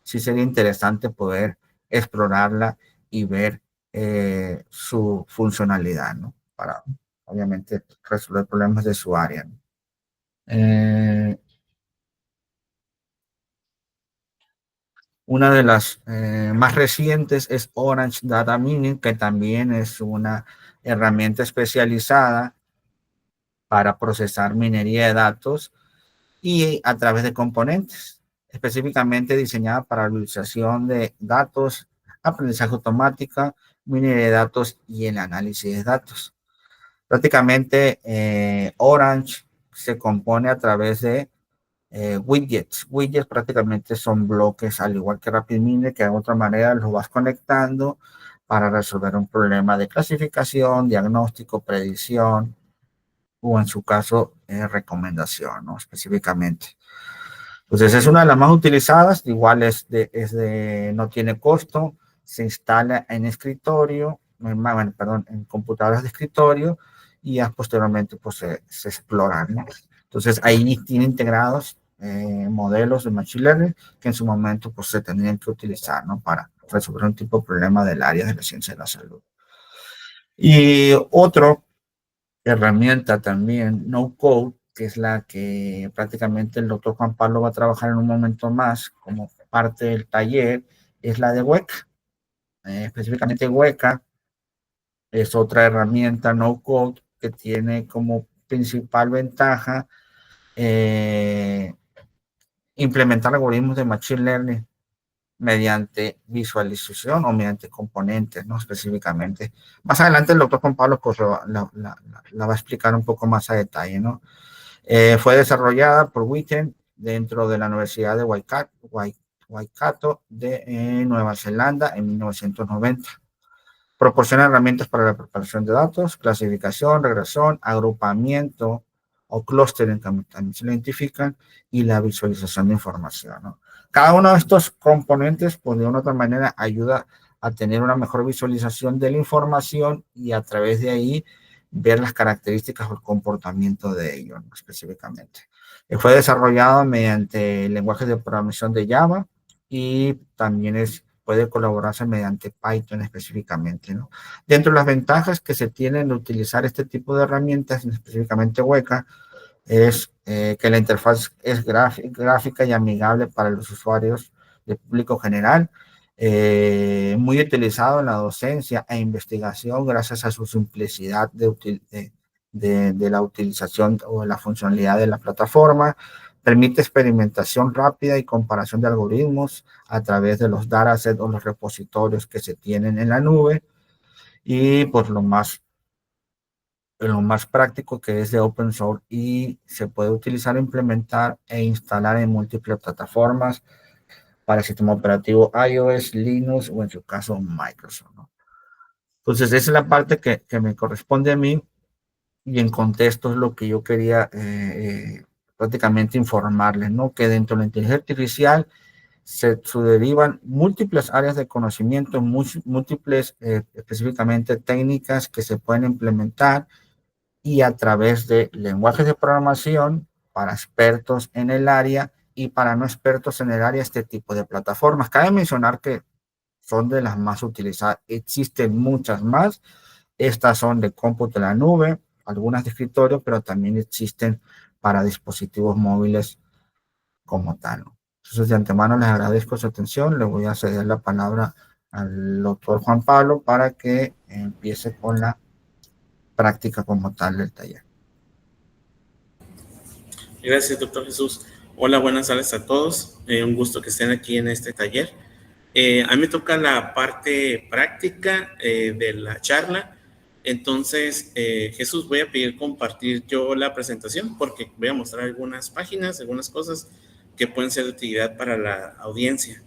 sí sería interesante poder explorarla y ver su funcionalidad, ¿no? Para, obviamente, resolver problemas de su área, ¿no? Una de las más recientes es Orange Data Mining, que también es una herramienta especializada para procesar minería de datos y a través de componentes, específicamente diseñada para la utilización de datos, aprendizaje automática, minería de datos y el análisis de datos. Prácticamente Orange se compone a través de widgets. Widgets prácticamente son bloques, al igual que RapidMiner, que de otra manera los vas conectando para resolver un problema de clasificación, diagnóstico, predicción o en su caso recomendación, ¿no? Específicamente. Entonces es una de las más utilizadas, igual no tiene costo, se instala en escritorio, bueno, perdón, en computadoras de escritorio y ya posteriormente pues se explora, ¿no? Entonces ahí tiene integrados modelos de Machine Learning que en su momento pues se tendrían que utilizar, ¿no? Para resolver un tipo de problema del área de la ciencia de la salud. Y otro herramienta también, No Code, que es la que prácticamente el doctor Juan Pablo va a trabajar en un momento más como parte del taller, es la de Weka. Específicamente Weka es otra herramienta No Code que tiene como principal ventaja implementar algoritmos de Machine Learning mediante visualización o mediante componentes, ¿no? Específicamente. Más adelante el doctor Juan Pablo pues la va a explicar un poco más a detalle, ¿no? Fue desarrollada por Witten dentro de la Universidad de Waikato de Nueva Zelanda en 1990. Proporciona herramientas para la preparación de datos, clasificación, regresión, agrupamiento o clustering, también se lo identifican, y la visualización de información, ¿no? Cada uno de estos componentes, pues de una u otra manera, ayuda a tener una mejor visualización de la información y a través de ahí ver las características o el comportamiento de ellos, ¿no? Específicamente. Fue desarrollado mediante lenguajes de programación de Java y también puede colaborarse mediante Python específicamente, ¿no? Dentro de las ventajas que se tienen de utilizar este tipo de herramientas, específicamente Weka, es que la interfaz es gráfica y amigable para los usuarios de público general, muy utilizado en la docencia e investigación gracias a su simplicidad de la utilización o la funcionalidad de la plataforma. Permite experimentación rápida y comparación de algoritmos a través de los datasets o los repositorios que se tienen en la nube. Y pues lo más lo más práctico, que es de open source y se puede utilizar, implementar e instalar en múltiples plataformas para el sistema operativo iOS, Linux o en su caso Microsoft, ¿no? Entonces, esa es la parte que me corresponde a mí y en contexto es lo que yo quería prácticamente informarles, ¿no? Que dentro de la inteligencia artificial se derivan múltiples áreas de conocimiento, múltiples específicamente técnicas que se pueden implementar y a través de lenguajes de programación para expertos en el área y para no expertos en el área, este tipo de plataformas. Cabe mencionar que son de las más utilizadas. Existen muchas más. Estas son de cómputo en la nube, algunas de escritorio, pero también existen para dispositivos móviles como tal. Entonces, de antemano les agradezco su atención. Le voy a ceder la palabra al doctor Juan Pablo para que empiece con la práctica como tal del taller. Gracias, doctor Jesús. Hola, buenas tardes a todos. Un gusto que estén aquí en este taller. A mí me toca la parte práctica de la charla. Entonces, Jesús, voy a pedir compartir yo la presentación porque voy a mostrar algunas páginas, algunas cosas que pueden ser de utilidad para la audiencia.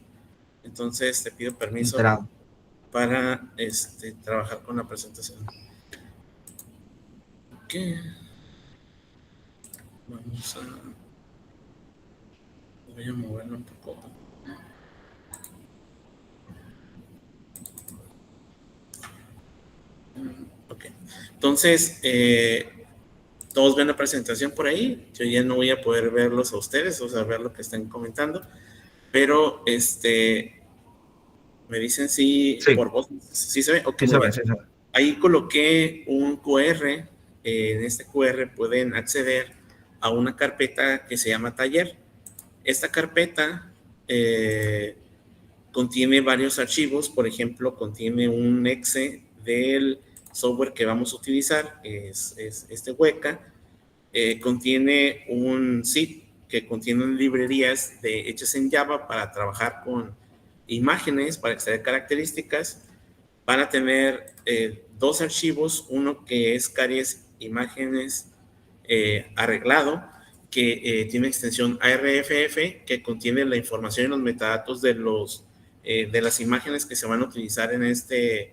Entonces, te pido permiso para trabajar con la presentación. Ok. Vamos a... Voy a moverlo un poco. Ok. Entonces, todos ven la presentación por ahí. Yo ya no voy a poder verlos a ustedes, o sea, ver lo que están comentando. Pero, me dicen si por voz, ¿sí se ve? Okay, sí, se ve. Ahí coloqué un QR. En este QR pueden acceder a una carpeta que se llama taller. Esta carpeta contiene varios archivos. Por ejemplo, contiene un exe del software que vamos a utilizar, es este Weka. Contiene un zip que contiene librerías hechas en Java para trabajar con imágenes, para extraer características. Van a tener dos archivos, uno que es Caries Imágenes arreglado, que tiene extensión ARFF, que contiene la información y los metadatos de las imágenes que se van a utilizar en este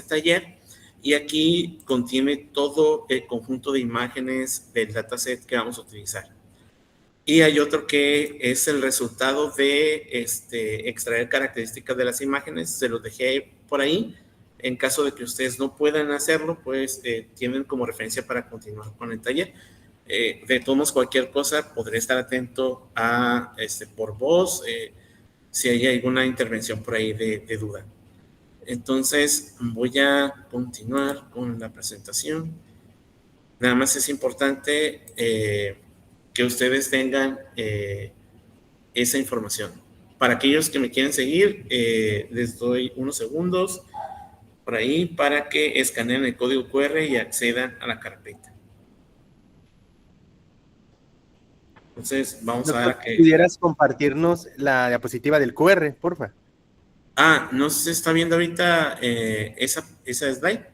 taller. Y aquí contiene todo el conjunto de imágenes del dataset que vamos a utilizar. Y hay otro que es el resultado de extraer características de las imágenes. Se los dejé por ahí. En caso de que ustedes no puedan hacerlo, pues tienen como referencia para continuar con el taller. De todos modos, cualquier cosa, podré estar atento a por voz, si hay alguna intervención por ahí de duda. Entonces, voy a continuar con la presentación. Nada más es importante que ustedes tengan esa información. Para aquellos que me quieren seguir, les doy unos segundos por ahí para que escaneen el código QR y accedan a la carpeta. Entonces, vamos a ver a que... ¿Pudieras compartirnos la diapositiva del QR, porfa? ¿no se está viendo ahorita esa slide?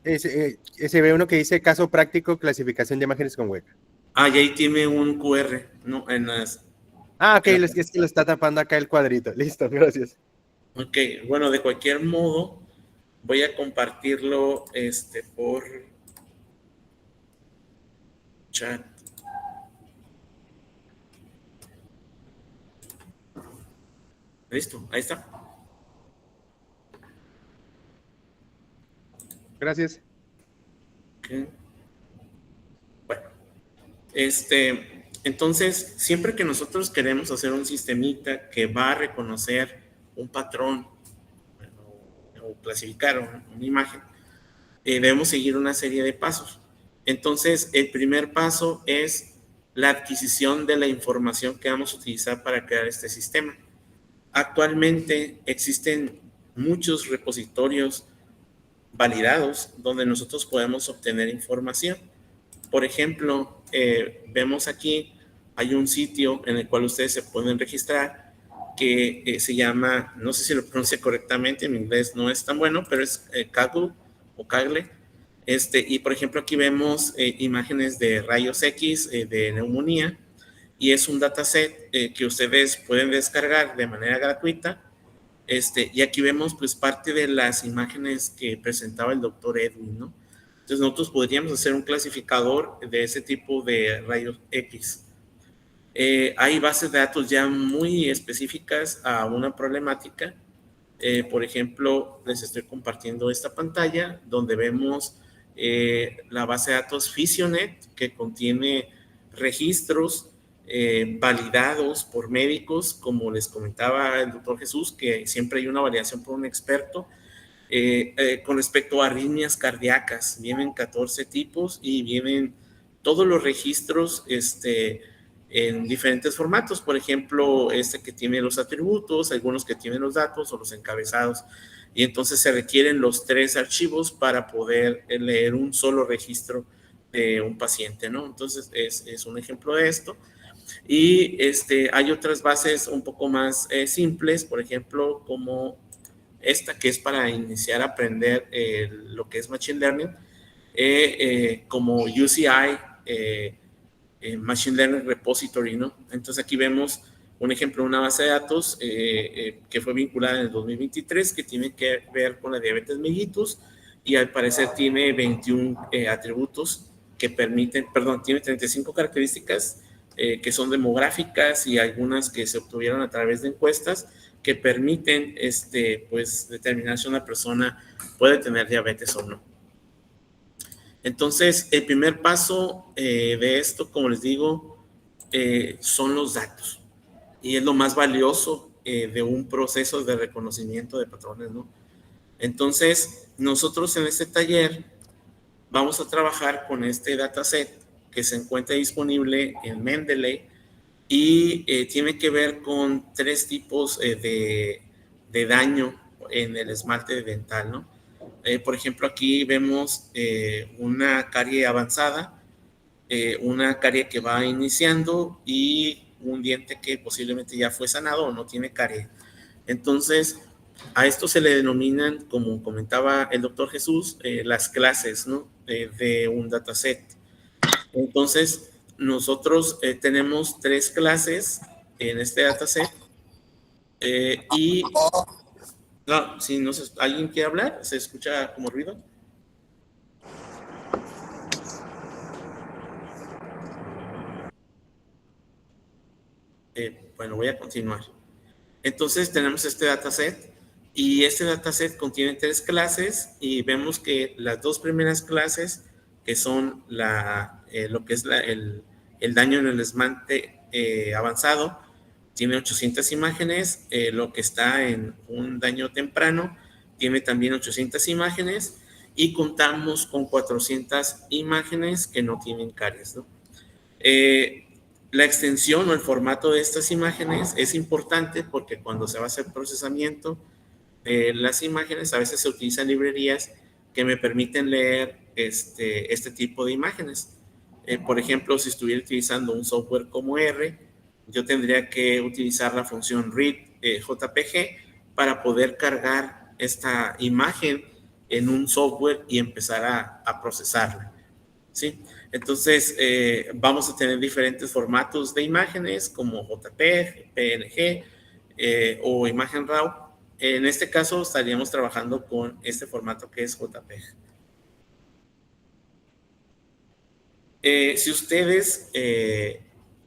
Se ve uno que dice caso práctico, clasificación de imágenes con Weka. Y ahí tiene un QR, ¿no? En las... ok, es que lo está tapando acá el cuadrito. Listo, gracias. Ok, bueno, de cualquier modo, voy a compartirlo por chat. Listo, ahí está. Gracias. Okay. Bueno, entonces, siempre que nosotros queremos hacer un sistemita que va a reconocer un patrón o clasificar una imagen, debemos seguir una serie de pasos. Entonces, el primer paso es la adquisición de la información que vamos a utilizar para crear este sistema. Actualmente existen muchos repositorios validados donde nosotros podemos obtener información. Por ejemplo, vemos aquí, hay un sitio en el cual ustedes se pueden registrar que se llama, no sé si lo pronuncia correctamente, en inglés no es tan bueno, pero es Kaggle o Kaggle. Y por ejemplo, aquí vemos imágenes de rayos X de neumonía, y es un dataset que ustedes pueden descargar de manera gratuita. Y aquí vemos pues parte de las imágenes que presentaba el doctor Edwin, ¿no? Entonces nosotros podríamos hacer un clasificador de ese tipo de rayos X. Hay bases de datos ya muy específicas a una problemática. Por ejemplo, les estoy compartiendo esta pantalla donde vemos la base de datos Physionet, que contiene registros validados por médicos, como les comentaba el doctor Jesús, que siempre hay una validación por un experto. Con respecto a arritmias cardíacas, vienen 14 tipos y vienen todos los registros en diferentes formatos. Por ejemplo, que tiene los atributos, algunos que tienen los datos o los encabezados. Y entonces se requieren los 3 archivos para poder leer un solo registro de un paciente, ¿no? Entonces es un ejemplo de esto. Y hay otras bases un poco más simples, por ejemplo, como esta, que es para iniciar a aprender lo que es Machine Learning, como UCI, Machine Learning Repository, ¿no? Entonces aquí vemos un ejemplo de una base de datos que fue vinculada en el 2023, que tiene que ver con la diabetes mellitus, y al parecer tiene 21 atributos que permiten, perdón, tiene 35 características que son demográficas y algunas que se obtuvieron a través de encuestas que permiten pues, determinar si una persona puede tener diabetes o no. Entonces, el primer paso de esto, como les digo, son los datos. Y es lo más valioso de un proceso de reconocimiento de patrones, ¿no? Entonces, nosotros en este taller vamos a trabajar con este dataset que se encuentra disponible en Mendeley y tiene que ver con 3 tipos de daño en el esmalte dental, ¿no? Por ejemplo, aquí vemos una carie avanzada, una carie que va iniciando y un diente que posiblemente ya fue sanado o no tiene carie. Entonces, a esto se le denominan, como comentaba el doctor Jesús, las clases, ¿no? De un dataset. Entonces, nosotros tenemos 3 clases en este dataset y no, si no se, alguien quiere hablar, se escucha como ruido. Bueno, voy a continuar. Entonces tenemos este dataset y este dataset contiene 3 clases y vemos que las 2 primeras clases, que son lo que es el daño en el esmalte avanzado, tiene 800 imágenes. Lo que está en un daño temprano tiene también 800 imágenes y contamos con 400 imágenes que no tienen caries, ¿no? La extensión o el formato de estas imágenes es importante porque cuando se va a hacer procesamiento de las imágenes, a veces se utilizan librerías que me permiten leer este tipo de imágenes. Por ejemplo, si estuviera utilizando un software como R, yo tendría que utilizar la función read JPG para poder cargar esta imagen en un software y empezar a procesarla, ¿sí? Entonces, vamos a tener diferentes formatos de imágenes como JPG, PNG o imagen RAW. En este caso, estaríamos trabajando con este formato que es JPG. Si ustedes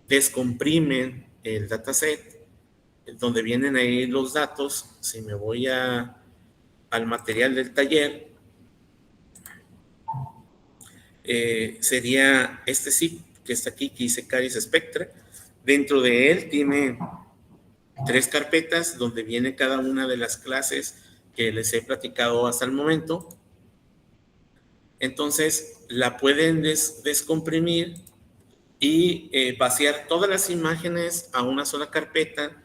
descomprimen el dataset, donde vienen ahí los datos, si me voy al material del taller, sería este zip que está aquí, que dice Caries Spectra. Dentro de él tiene 3 carpetas donde viene cada una de las clases que les he platicado hasta el momento. Entonces la pueden descomprimir y vaciar todas las imágenes a una sola carpeta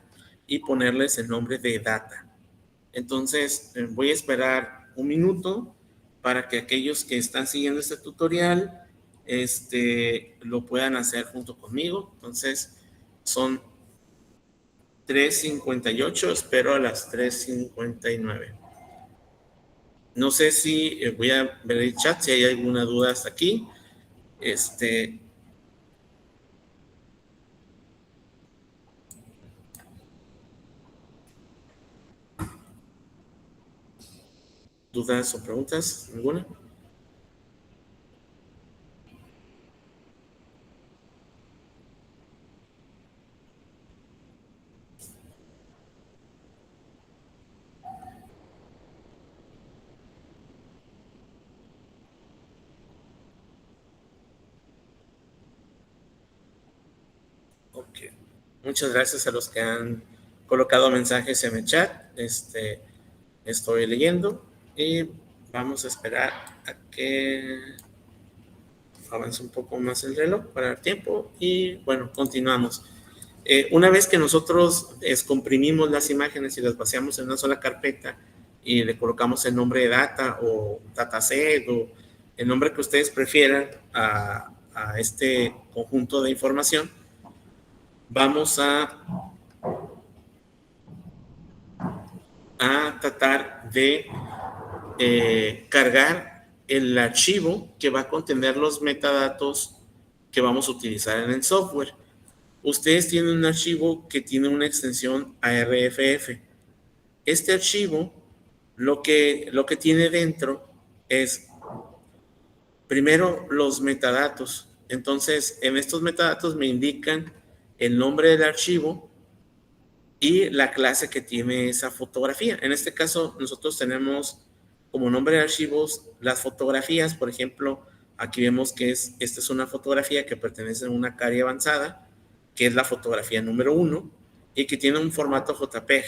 y ponerles el nombre de data. Entonces voy a esperar un minuto para que aquellos que están siguiendo este tutorial lo puedan hacer junto conmigo. Entonces son 3:58, espero a las 3:59. No sé si voy a ver el chat, si hay alguna duda hasta aquí. ¿Dudas o preguntas? ¿Ninguna? Ok. Muchas gracias a los que han colocado mensajes en el chat. Estoy leyendo y vamos a esperar a que avance un poco más el reloj para el tiempo y bueno, continuamos. Una vez que nosotros descomprimimos las imágenes y las vaciamos en una sola carpeta y le colocamos el nombre de data o dataset o el nombre que ustedes prefieran a este conjunto de información, vamos a tratar de cargar el archivo que va a contener los metadatos que vamos a utilizar en el software. Ustedes tienen un archivo que tiene una extensión ARFF. Este archivo lo que tiene dentro es primero los metadatos. Entonces, en estos metadatos me indican el nombre del archivo y la clase que tiene esa fotografía. En este caso, nosotros tenemos como nombre de archivos las fotografías. Por ejemplo, aquí vemos que esta es una fotografía que pertenece a una carie avanzada, que es la fotografía número 1 y que tiene un formato JPEG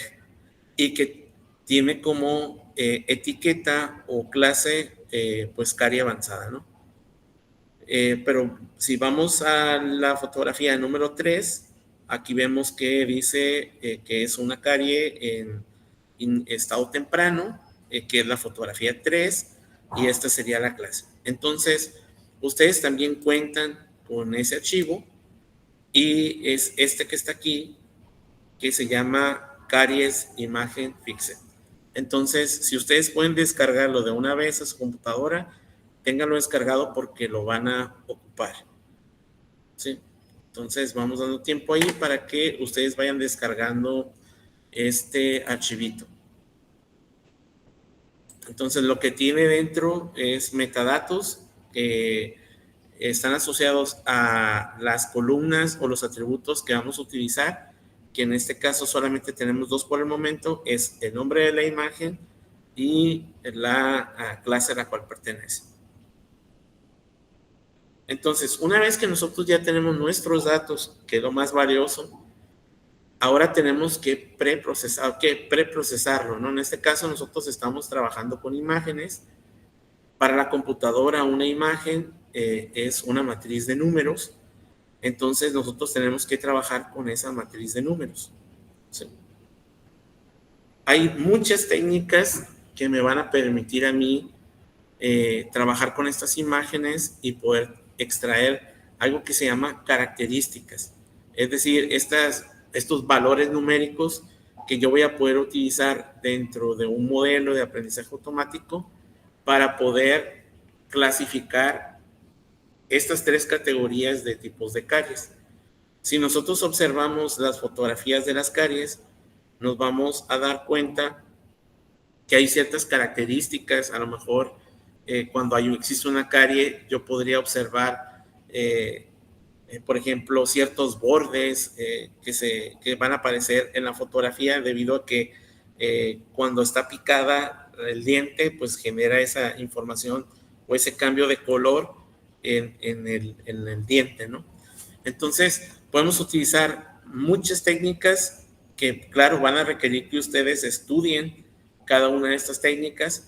y que tiene como etiqueta o clase pues carie avanzada, ¿no? Pero si vamos a la fotografía número 3, aquí vemos que dice que es una carie en estado temprano, que es la fotografía 3, y esta sería la clase. Entonces, ustedes también cuentan con ese archivo, y es este que está aquí, que se llama caries imagen fixed. Entonces, si ustedes pueden descargarlo de una vez a su computadora, ténganlo descargado porque lo van a ocupar. ¿Sí? Entonces, vamos dando tiempo ahí para que ustedes vayan descargando este archivito. Entonces, lo que tiene dentro es metadatos que están asociados a las columnas o los atributos que vamos a utilizar, que en este caso solamente tenemos dos por el momento, es el nombre de la imagen y la clase a la cual pertenece. Entonces, una vez que nosotros ya tenemos nuestros datos, que es lo más valioso, ahora tenemos que preprocesarlo, ¿no? En este caso, nosotros estamos trabajando con imágenes. Para la computadora, una imagen es una matriz de números. Entonces, nosotros tenemos que trabajar con esa matriz de números. ¿Sí? Hay muchas técnicas que me van a permitir a mí trabajar con estas imágenes y poder extraer algo que se llama características. Es decir, estos valores numéricos que yo voy a poder utilizar dentro de un modelo de aprendizaje automático para poder clasificar estas tres categorías de tipos de caries. Si nosotros observamos las fotografías de las caries, nos vamos a dar cuenta que hay ciertas características. A lo mejor cuando existe una carie, yo podría observar, por ejemplo, ciertos bordes que van a aparecer en la fotografía debido a que cuando está picada el diente, pues genera esa información o ese cambio de color en el diente, ¿no? Entonces, podemos utilizar muchas técnicas que, claro, van a requerir que ustedes estudien cada una de estas técnicas.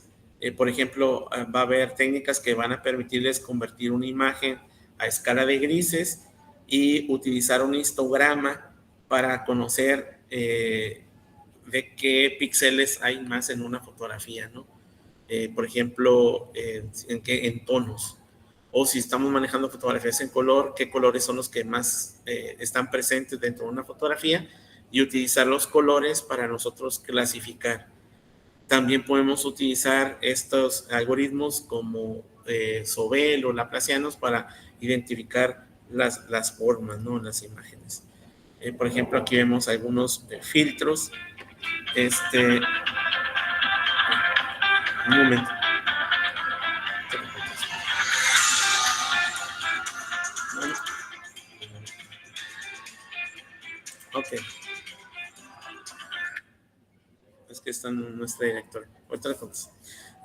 Por ejemplo, va a haber técnicas que van a permitirles convertir una imagen a escala de grises y utilizar un histograma para conocer de qué píxeles hay más en una fotografía, ¿no? Por ejemplo, en tonos. O si estamos manejando fotografías en color, qué colores son los que más están presentes dentro de una fotografía y utilizar los colores para nosotros clasificar. También podemos utilizar estos algoritmos como Sobel o laplacianos para identificar las formas, ¿no?, en las imágenes. Por ejemplo, aquí vemos algunos filtros. Un momento. Ok. Es que está en nuestra directora. Otra cosa.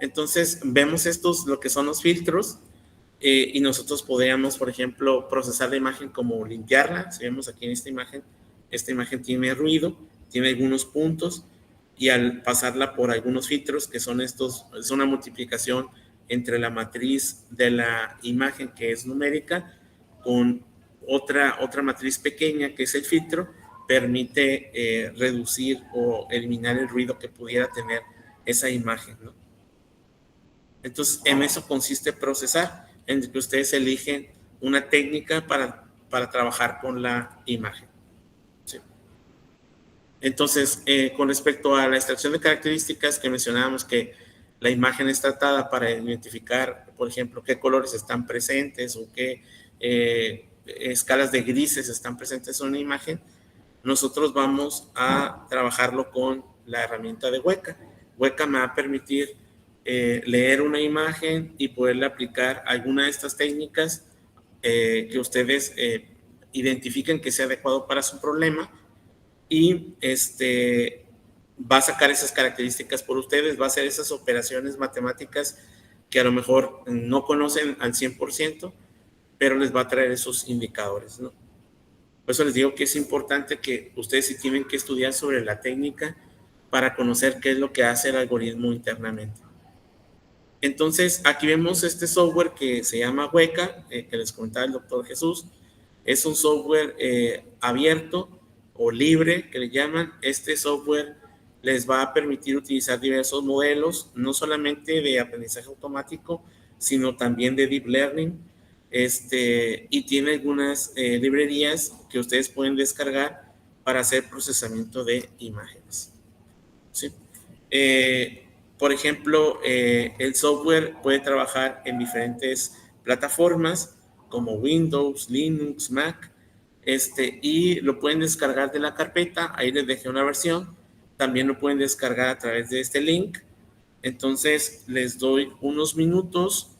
Entonces, vemos estos, lo que son los filtros, y nosotros podríamos, por ejemplo, procesar la imagen como limpiarla. Si vemos aquí en esta imagen tiene ruido, tiene algunos puntos, y al pasarla por algunos filtros, que son estos, es una multiplicación entre la matriz de la imagen, que es numérica, con otra matriz pequeña, que es el filtro, permite reducir o eliminar el ruido que pudiera tener esa imagen, ¿no? Entonces, en eso consiste procesar, en que ustedes eligen una técnica para trabajar con la imagen. ¿Sí? Entonces, con respecto a la extracción de características que mencionábamos, que la imagen es tratada para identificar, por ejemplo, qué colores están presentes o qué escalas de grises están presentes en una imagen, nosotros vamos a trabajarlo con la herramienta de Weka. Weka me va a permitir leer una imagen y poderle aplicar alguna de estas técnicas que ustedes identifiquen que sea adecuado para su problema, y va a sacar esas características por ustedes, va a hacer esas operaciones matemáticas que a lo mejor no conocen al 100%, pero les va a traer esos indicadores, ¿no? Por eso les digo que es importante que ustedes sí tienen que estudiar sobre la técnica para conocer qué es lo que hace el algoritmo internamente. Entonces, aquí vemos este software que se llama Weka, que les comentaba el doctor Jesús. Es un software abierto o libre, que le llaman. Este software les va a permitir utilizar diversos modelos, no solamente de aprendizaje automático, sino también de deep learning. Y tiene algunas librerías que ustedes pueden descargar para hacer procesamiento de imágenes. ¿Sí? Por ejemplo, el software puede trabajar en diferentes plataformas como Windows, Linux, Mac, y lo pueden descargar de la carpeta. Ahí les dejé una versión. También lo pueden descargar a través de este link. Entonces, les doy unos minutos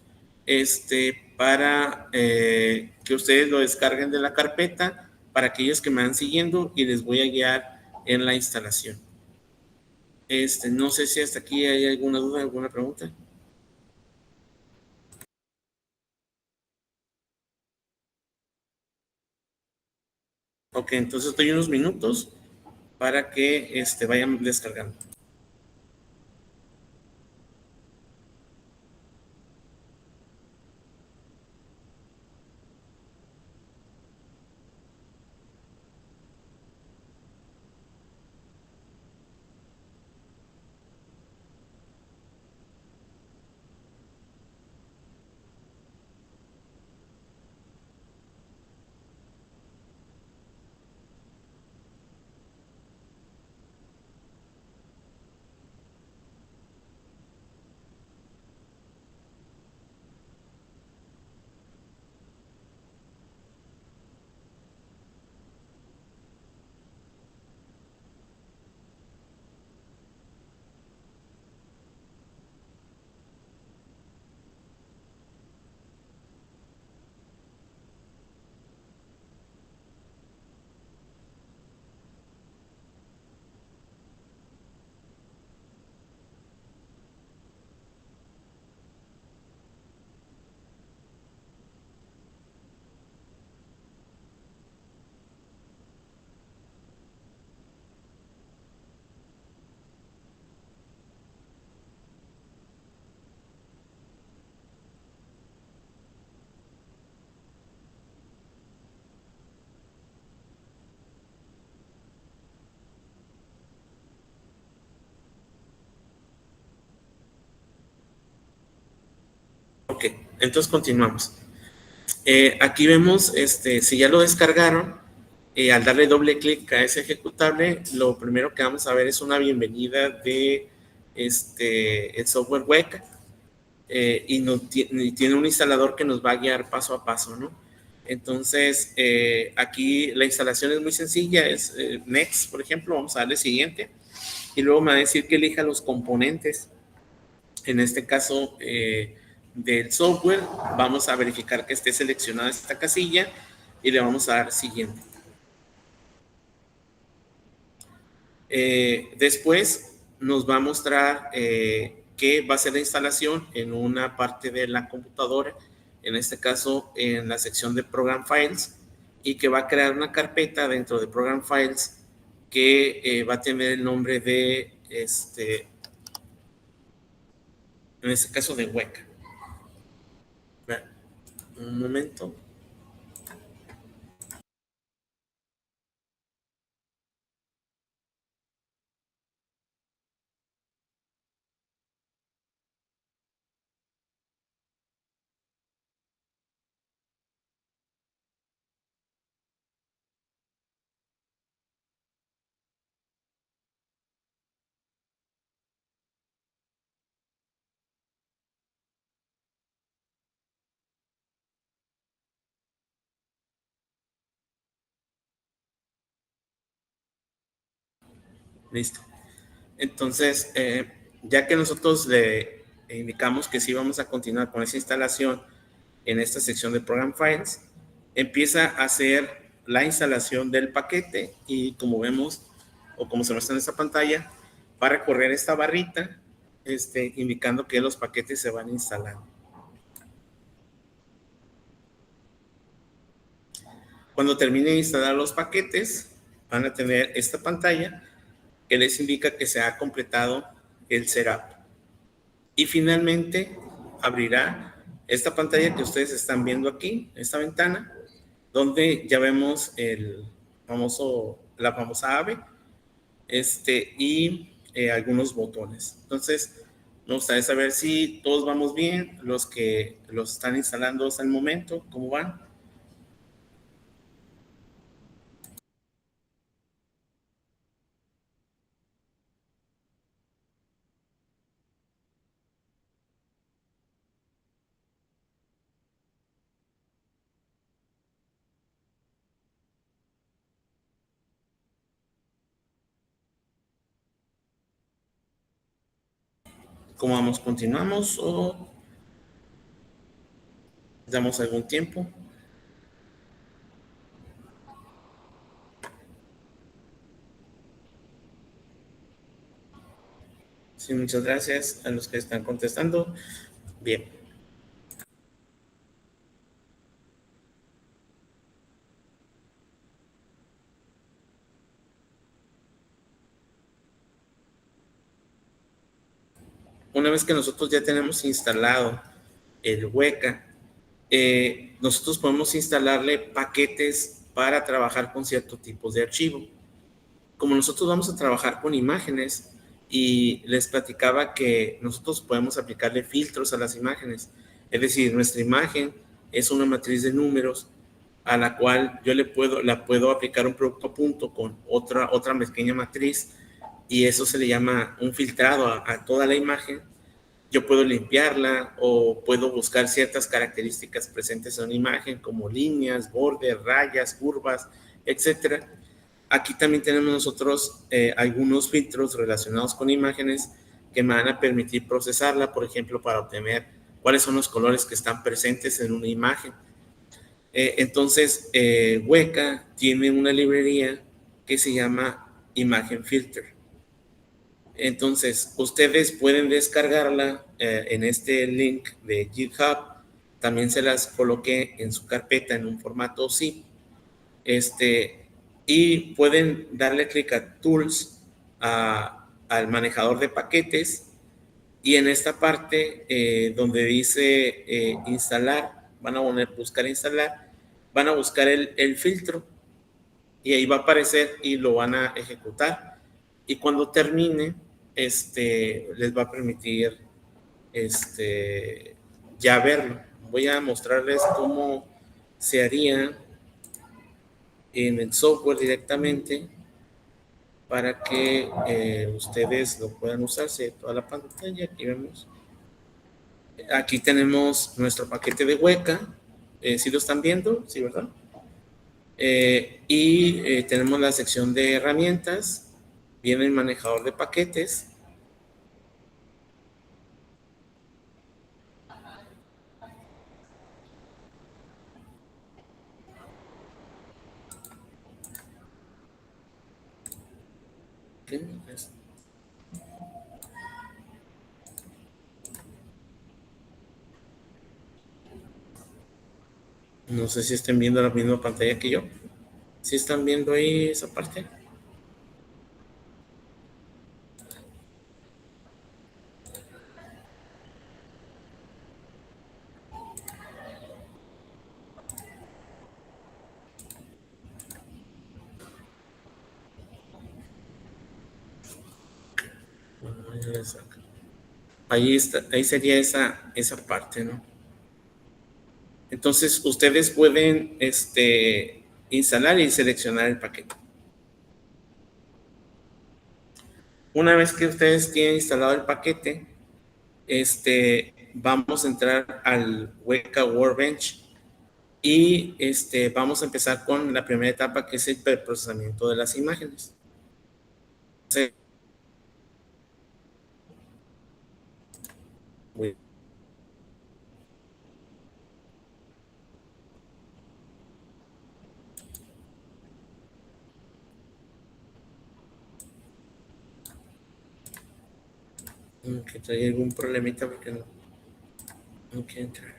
para que ustedes lo descarguen de la carpeta, para aquellos que me van siguiendo, y les voy a guiar en la instalación. No sé si hasta aquí hay alguna duda, alguna pregunta. Ok, entonces doy unos minutos para que vayan descargando. Ok, entonces continuamos. Aquí vemos, si ya lo descargaron, al darle doble clic a ese ejecutable, lo primero que vamos a ver es una bienvenida de el software Weka, y tiene un instalador que nos va a guiar paso a paso, ¿no? Entonces, aquí la instalación es muy sencilla, es Next, por ejemplo, vamos a darle siguiente, y luego me va a decir que elija los componentes. En este caso del software, vamos a verificar que esté seleccionada esta casilla y le vamos a dar siguiente. Después nos va a mostrar que va a ser la instalación en una parte de la computadora, en este caso en la sección de Program Files, y que va a crear una carpeta dentro de Program Files que va a tener el nombre de, en este caso de Weka. Un momento. Listo. Entonces, ya que nosotros le indicamos que sí vamos a continuar con esa instalación en esta sección de Program Files, empieza a hacer la instalación del paquete y como vemos, o como se muestra en esta pantalla, va a recorrer esta barrita indicando que los paquetes se van instalando. Cuando termine de instalar los paquetes, van a tener esta pantalla que les indica que se ha completado el setup. Y finalmente abrirá esta pantalla que ustedes están viendo aquí, esta ventana, donde ya vemos la famosa ave y algunos botones. Entonces, me gustaría saber si todos vamos bien, los que los están instalando hasta el momento, ¿cómo van? ¿Cómo vamos? ¿Continuamos o damos algún tiempo? Sí, muchas gracias a los que están contestando. Bien. Una vez que nosotros ya tenemos instalado el Weka, nosotros podemos instalarle paquetes para trabajar con ciertos tipos de archivo. Como nosotros vamos a trabajar con imágenes y les platicaba que nosotros podemos aplicarle filtros a las imágenes, es decir, nuestra imagen es una matriz de números a la cual yo la puedo aplicar un producto a punto con otra pequeña matriz y eso se le llama un filtrado a toda la imagen. Yo puedo limpiarla o puedo buscar ciertas características presentes en una imagen como líneas, bordes, rayas, curvas, etcétera. Aquí también tenemos nosotros algunos filtros relacionados con imágenes que me van a permitir procesarla, por ejemplo, para obtener cuáles son los colores que están presentes en una imagen. Entonces, Weka tiene una librería que se llama Imagen Filter. Entonces, ustedes pueden descargarla en este link de GitHub. También se las coloqué en su carpeta en un formato zip. Y pueden darle clic a Tools, al manejador de paquetes. Y en esta parte donde dice instalar, van a poner buscar instalar, van a buscar el filtro. Y ahí va a aparecer y lo van a ejecutar. Y cuando termine, les va a permitir ya verlo. Voy a mostrarles cómo se haría en el software directamente. para que ustedes lo puedan usarse toda la pantalla. Aquí vemos. Aquí tenemos nuestro paquete de Weka. ¿Sí lo están viendo? Sí, ¿verdad? Tenemos la sección de herramientas. Viene el manejador de paquetes. No sé si estén viendo la misma pantalla que yo. ¿Sí están viendo ahí esa parte? Ahí está, ahí sería esa parte, ¿no? Entonces, ustedes pueden instalar y seleccionar el paquete. Una vez que ustedes tienen instalado el paquete, vamos a entrar al Weka Workbench y vamos a empezar con la primera etapa, que es el preprocesamiento de las imágenes. Que trae algún problemita porque no quiere entrar.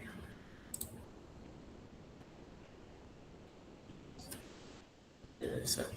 Exacto.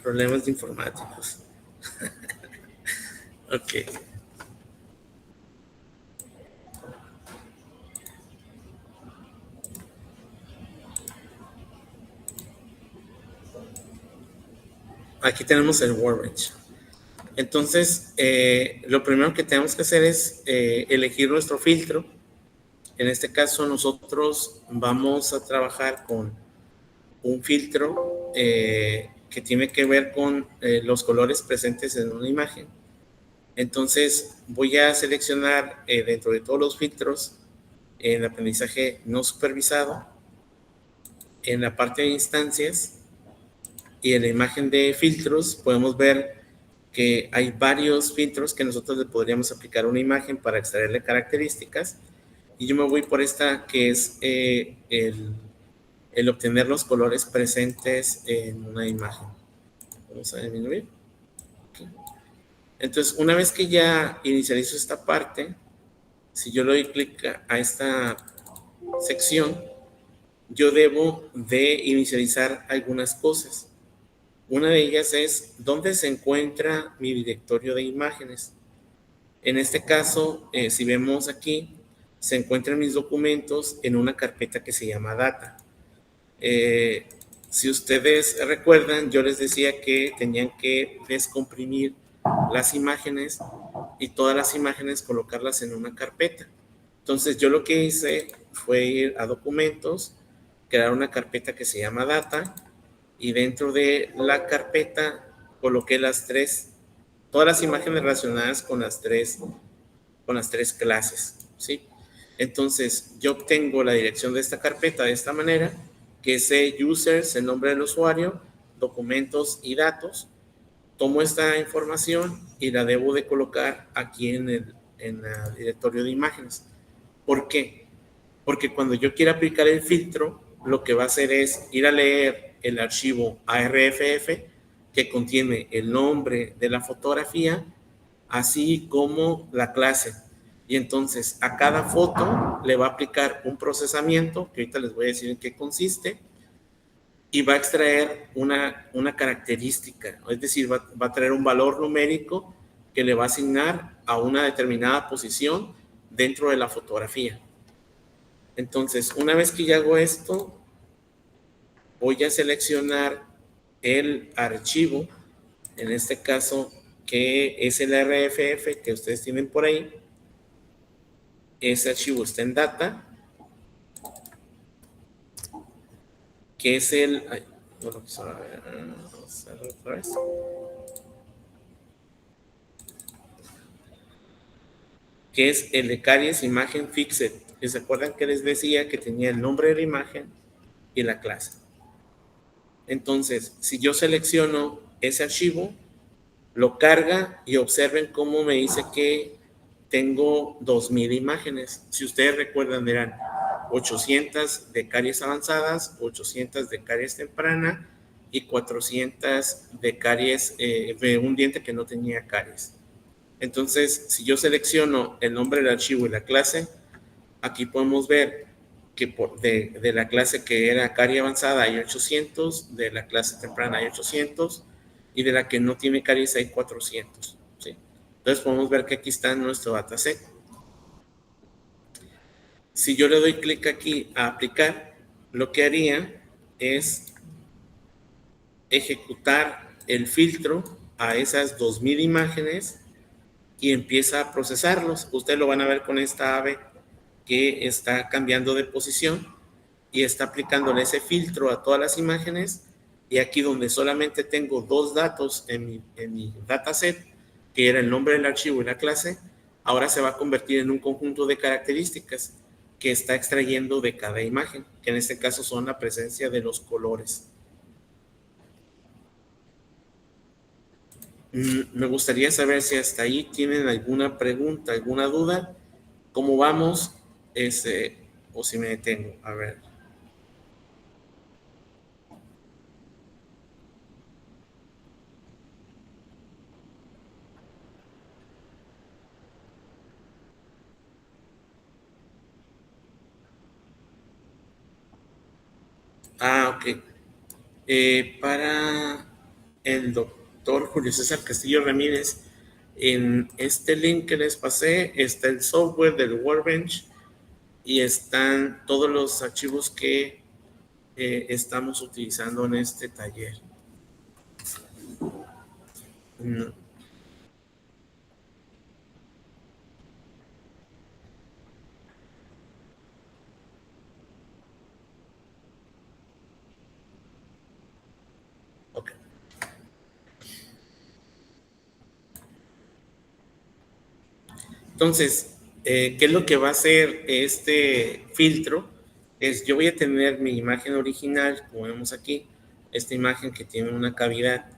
Problemas informáticos. Ok. Aquí tenemos el Workbench. Entonces, lo primero que tenemos que hacer es elegir nuestro filtro. En este caso, nosotros vamos a trabajar con un filtro que tiene que ver con los colores presentes en una imagen. Entonces, voy a seleccionar dentro de todos los filtros en aprendizaje no supervisado, en la parte de instancias y en la imagen de filtros podemos ver que hay varios filtros que nosotros le podríamos aplicar a una imagen para extraerle características, y yo me voy por esta que es el obtener los colores presentes en una imagen. Vamos a disminuir. Okay. Entonces, una vez que ya inicializo esta parte, si yo le doy clic a esta sección, yo debo de inicializar algunas cosas. Una de ellas es dónde se encuentra mi directorio de imágenes. En este caso, si vemos aquí, se encuentran mis documentos en una carpeta que se llama Data. Si ustedes recuerdan, yo les decía que tenían que descomprimir las imágenes y todas las imágenes colocarlas en una carpeta. Entonces, yo lo que hice fue ir a documentos, crear una carpeta que se llama Data, y dentro de la carpeta coloqué todas las imágenes relacionadas con las tres clases, ¿sí? Entonces, yo obtengo la dirección de esta carpeta de esta manera, que es users, el nombre del usuario, documentos y datos. Tomo esta información y la debo de colocar aquí en el directorio de imágenes. ¿Por qué? Porque cuando yo quiera aplicar el filtro, lo que va a hacer es ir a leer el archivo ARFF que contiene el nombre de la fotografía, así como la clase. Y entonces a cada foto le va a aplicar un procesamiento, que ahorita les voy a decir en qué consiste, y va a extraer una característica, es decir, va a traer un valor numérico que le va a asignar a una determinada posición dentro de la fotografía. Entonces, una vez que ya hago esto, voy a seleccionar el archivo, en este caso, que es el RFF que ustedes tienen por ahí. Ese archivo está en data, que es el... vamos a ver otra vez. Que es el de caries imagen fixed. ¿Se acuerdan que les decía que tenía el nombre de la imagen y la clase? Entonces, si yo selecciono ese archivo, lo carga y observen cómo me dice que tengo 2000 imágenes. Si ustedes recuerdan, eran 800 de caries avanzadas, 800 de caries temprana y 400 de caries de un diente que no tenía caries. Entonces, si yo selecciono el nombre del archivo y la clase, aquí podemos ver que de la clase que era carie avanzada hay 800, de la clase temprana hay 800 y de la que no tiene caries hay 400. ¿Sí? Entonces podemos ver que aquí está nuestro dataset. Si yo le doy clic aquí a aplicar, lo que haría es ejecutar el filtro a esas 2000 imágenes y empieza a procesarlos. Ustedes lo van a ver con esta ave que está cambiando de posición y está aplicándole ese filtro a todas las imágenes. Y aquí donde solamente tengo dos datos en mi dataset, que era el nombre del archivo y la clase, ahora se va a convertir en un conjunto de características que está extrayendo de cada imagen, que en este caso son la presencia de los colores. Me gustaría saber si hasta ahí tienen alguna pregunta, alguna duda. ¿Cómo vamos? O si me detengo. A ver. Ok. Para el doctor Julio César Castillo Ramírez, en este link que les pasé está el software del Workbench y están todos los archivos que estamos utilizando en este taller. Ok. Entonces, ¿qué es lo que va a hacer este filtro? Yo voy a tener mi imagen original, como vemos aquí, esta imagen que tiene una cavidad.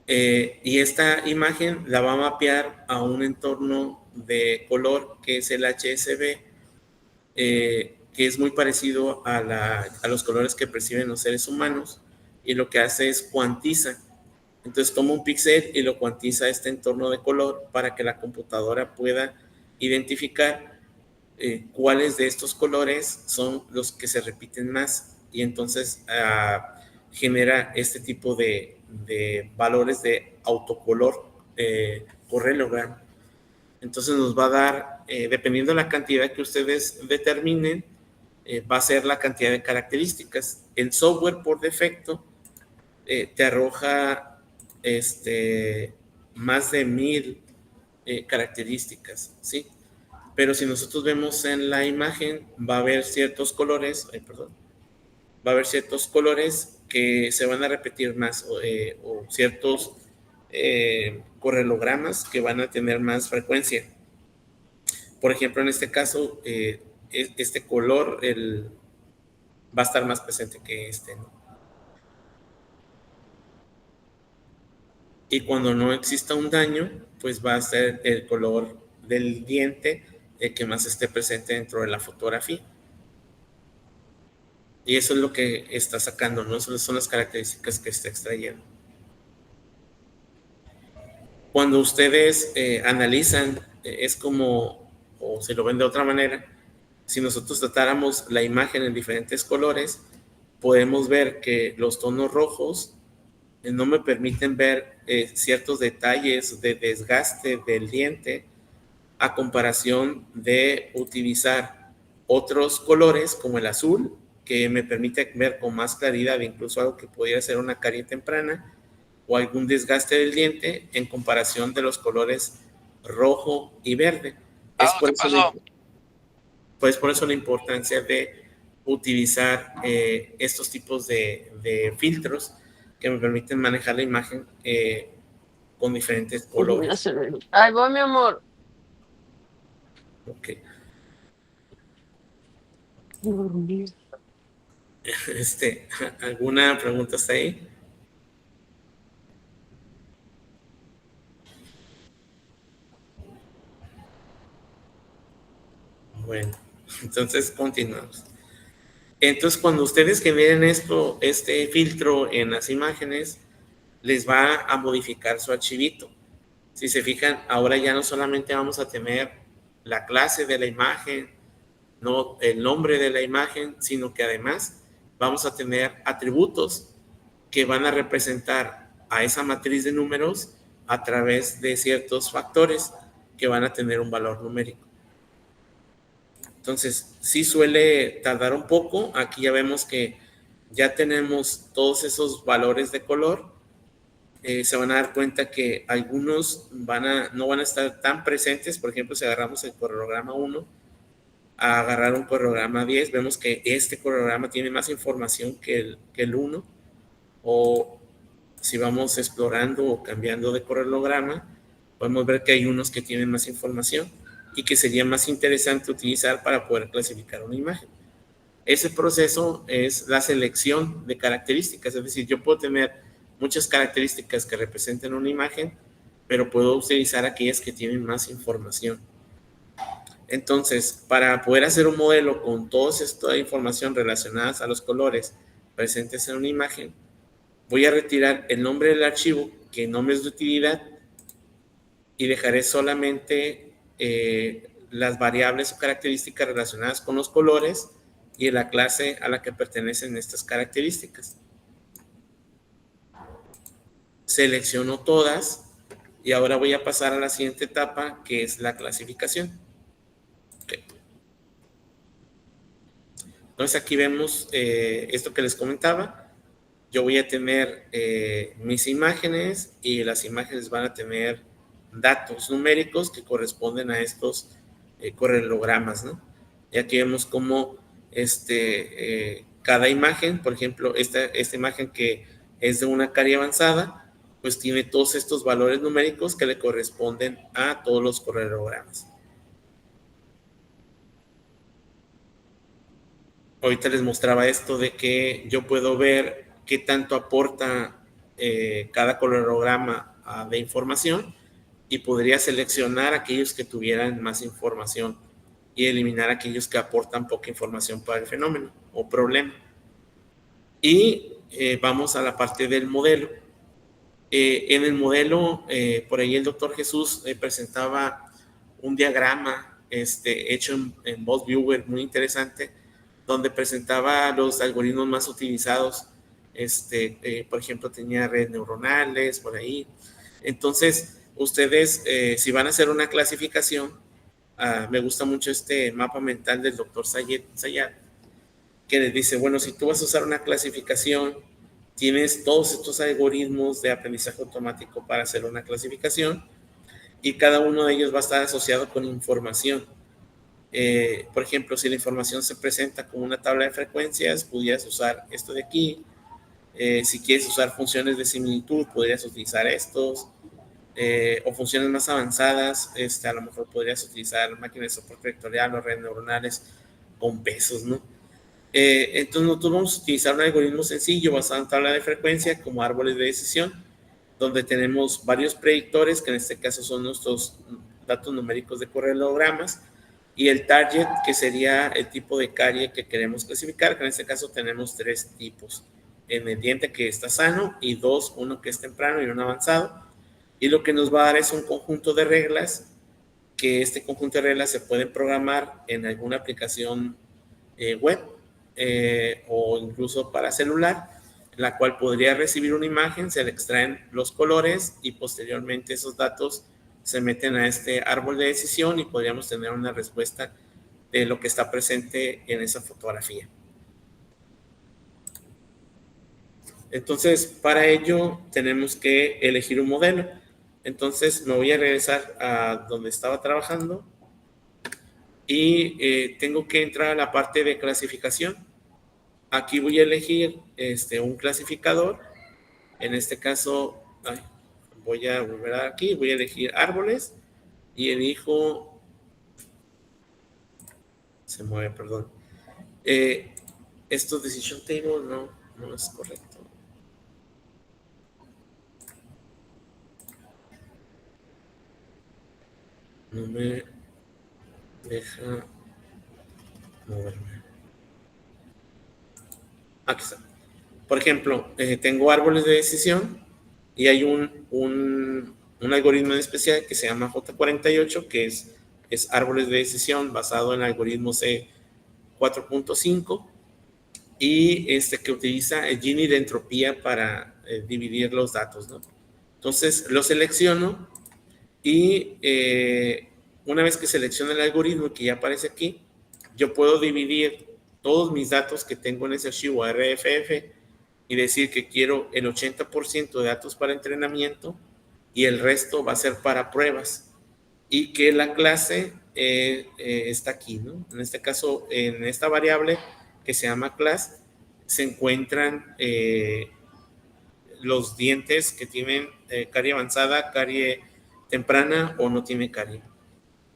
Y esta imagen la va a mapear a un entorno de color que es el HSV, que es muy parecido a los colores que perciben los seres humanos, y lo que hace es cuantiza. Entonces toma un píxel y lo cuantiza a este entorno de color para que la computadora pueda identificar cuáles de estos colores son los que se repiten más, y entonces genera este tipo de valores de autocolor correlogram. Entonces nos va a dar, dependiendo de la cantidad que ustedes determinen, va a ser la cantidad de características. El software por defecto te arroja más de 1000 características, ¿sí? Pero si nosotros vemos en la imagen, va a haber ciertos colores, va a haber ciertos colores que se van a repetir más, o ciertos correlogramas que van a tener más frecuencia. Por ejemplo, en este caso, este color va a estar más presente que este, ¿no? Y cuando no exista un daño, pues va a ser el color del diente el que más esté presente dentro de la fotografía. Y eso es lo que está sacando, ¿no? Esas son las características que está extrayendo. Cuando ustedes analizan, es como, o se lo ven de otra manera, si nosotros tratáramos la imagen en diferentes colores, podemos ver que los tonos rojos no me permiten ver ciertos detalles de desgaste del diente a comparación de utilizar otros colores como el azul, que me permite ver con más claridad incluso algo que podría ser una carie temprana o algún desgaste del diente en comparación de los colores rojo y verde. Por eso la importancia de utilizar estos tipos de filtros que me permiten manejar la imagen con diferentes colores. Ahí voy, mi amor. Ok. ¿Alguna pregunta hasta ahí? Bueno, entonces continuamos. Entonces, cuando ustedes generen este filtro en las imágenes, les va a modificar su archivito. Si se fijan, ahora ya no solamente vamos a tener la clase de la imagen, no el nombre de la imagen, sino que además vamos a tener atributos que van a representar a esa matriz de números a través de ciertos factores que van a tener un valor numérico. Entonces, sí suele tardar un poco. Aquí ya vemos que ya tenemos todos esos valores de color. Se van a dar cuenta que algunos no van a estar tan presentes. Por ejemplo, si agarramos el correograma 1 a agarrar un correograma 10, vemos que este correograma tiene más información que el 1. O si vamos explorando o cambiando de correograma, podemos ver que hay unos que tienen más información y que sería más interesante utilizar para poder clasificar una imagen. Ese proceso es la selección de características, es decir, yo puedo tener muchas características que representen una imagen, pero puedo utilizar aquellas que tienen más información. Entonces, para poder hacer un modelo con toda esta información relacionada a los colores presentes en una imagen, voy a retirar el nombre del archivo, que no me es de utilidad, y dejaré solamente las variables o características relacionadas con los colores y la clase a la que pertenecen estas características. Selecciono todas y ahora voy a pasar a la siguiente etapa, que es la clasificación. Okay. Entonces aquí vemos esto que les comentaba. Yo voy a tener mis imágenes y las imágenes van a tener datos numéricos que corresponden a estos correlogramas, ¿no? Y aquí vemos cómo cada imagen, por ejemplo, esta imagen que es de una carie avanzada, pues tiene todos estos valores numéricos que le corresponden a todos los correlogramas. Ahorita les mostraba esto de que yo puedo ver qué tanto aporta cada correlograma de información y podría seleccionar aquellos que tuvieran más información y eliminar aquellos que aportan poca información para el fenómeno o problema. Y vamos a la parte del modelo. En el modelo, por ahí el doctor Jesús presentaba un diagrama hecho en BossViewer muy interesante, donde presentaba los algoritmos más utilizados. Por ejemplo, tenía redes neuronales por ahí. Entonces, ustedes, si van a hacer una clasificación, me gusta mucho este mapa mental del doctor Sayat, que les dice, bueno, si tú vas a usar una clasificación, tienes todos estos algoritmos de aprendizaje automático para hacer una clasificación y cada uno de ellos va a estar asociado con información. Por ejemplo, si la información se presenta como una tabla de frecuencias, pudieras usar esto de aquí. Si quieres usar funciones de similitud, podrías utilizar estos. O funciones más avanzadas, a lo mejor podrías utilizar máquinas de soporte vectorial o redes neuronales con pesos, ¿no? Entonces nosotros vamos a utilizar un algoritmo sencillo basado en tabla de frecuencia como árboles de decisión, donde tenemos varios predictores, que en este caso son nuestros datos numéricos de correlogramas, y el target, que sería el tipo de carie que queremos clasificar, que en este caso tenemos 3 tipos, en el diente que está sano y 2, uno que es temprano y uno avanzado, y lo que nos va a dar es un conjunto de reglas, que este conjunto de reglas se pueden programar en alguna aplicación web, o incluso para celular, la cual podría recibir una imagen, se le extraen los colores y posteriormente esos datos se meten a este árbol de decisión y podríamos tener una respuesta de lo que está presente en esa fotografía. Entonces, para ello tenemos que elegir un modelo. Entonces, me voy a regresar a donde estaba trabajando y tengo que entrar a la parte de clasificación. Aquí voy a elegir un clasificador. En este caso, voy a volver aquí, voy a elegir árboles y elijo, se mueve, perdón. Esto decision table no es correcto. No me deja moverme. Aquí está. Por ejemplo, tengo árboles de decisión y hay un algoritmo en especial que se llama J48, que es árboles de decisión basado en el algoritmo C4.5 y que utiliza el Gini de entropía para dividir los datos, ¿no? Entonces, lo selecciono y una vez que seleccione el algoritmo que ya aparece aquí, yo puedo dividir todos mis datos que tengo en ese archivo RFF y decir que quiero el 80% de datos para entrenamiento y el resto va a ser para pruebas y que la clase está aquí, ¿no? En este caso, en esta variable que se llama class, se encuentran los dientes que tienen carie avanzada, carie temprana o no tiene carie.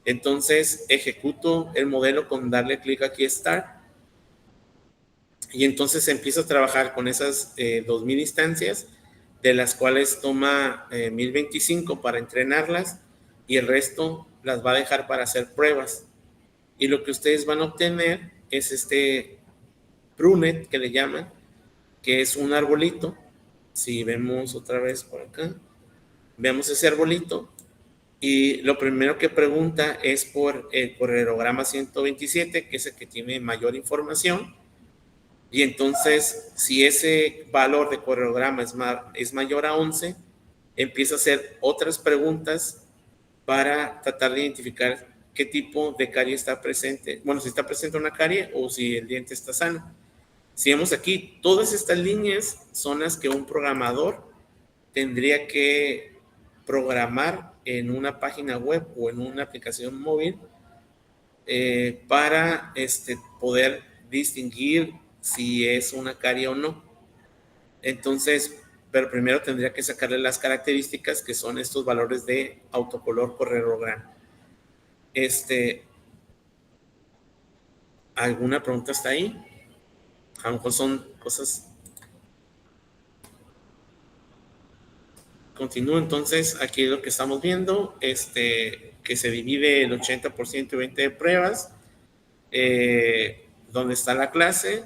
Entonces, ejecuto el modelo con darle clic aquí Start y entonces empiezo a trabajar con esas 2000 instancias, de las cuales toma 1025 para entrenarlas y el resto las va a dejar para hacer pruebas. Y lo que ustedes van a obtener es este prunet que le llaman, que es un arbolito. Si vemos otra vez por acá, vemos ese arbolito y lo primero que pregunta es por el correlograma 127, que es el que tiene mayor información. Y entonces, si ese valor de correlograma es mayor a 11, empieza a hacer otras preguntas para tratar de identificar qué tipo de carie está presente. Bueno, si está presente una carie o si el diente está sano. Si vemos aquí, todas estas líneas son las que un programador tendría que programar en una página web o en una aplicación móvil para poder distinguir si es una carie o no. Entonces, pero primero tendría que sacarle las características que son estos valores de autocolor correlograma. ¿Alguna pregunta hasta ahí? A lo mejor son cosas. Continúo entonces, aquí lo que estamos viendo, que se divide el 80% y 20% de pruebas, donde está la clase,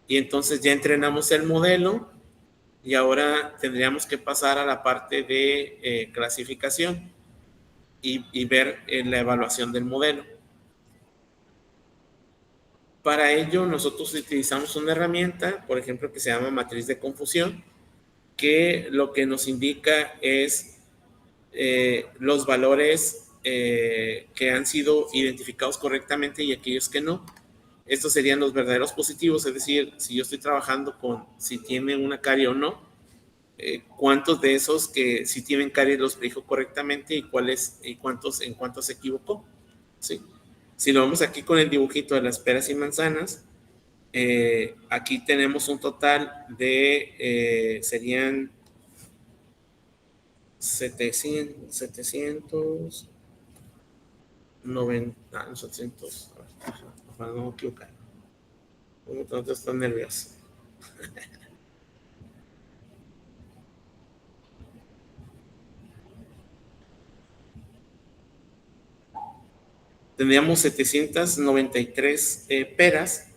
y entonces ya entrenamos el modelo, y ahora tendríamos que pasar a la parte de clasificación y ver la evaluación del modelo. Para ello, nosotros utilizamos una herramienta, por ejemplo, que se llama matriz de confusión, que lo que nos indica es los valores que han sido identificados correctamente y aquellos que no. Estos serían los verdaderos positivos, es decir, si yo estoy trabajando con si tiene una carie o no, cuántos de esos que si tienen carie los predijo correctamente y cuáles y cuántos se equivocó, ¿sí? Si lo vemos aquí con el dibujito de las peras y manzanas, aquí tenemos un total de, serían 700, para no equivocar. No te estás nervioso. Tendríamos 793 peras,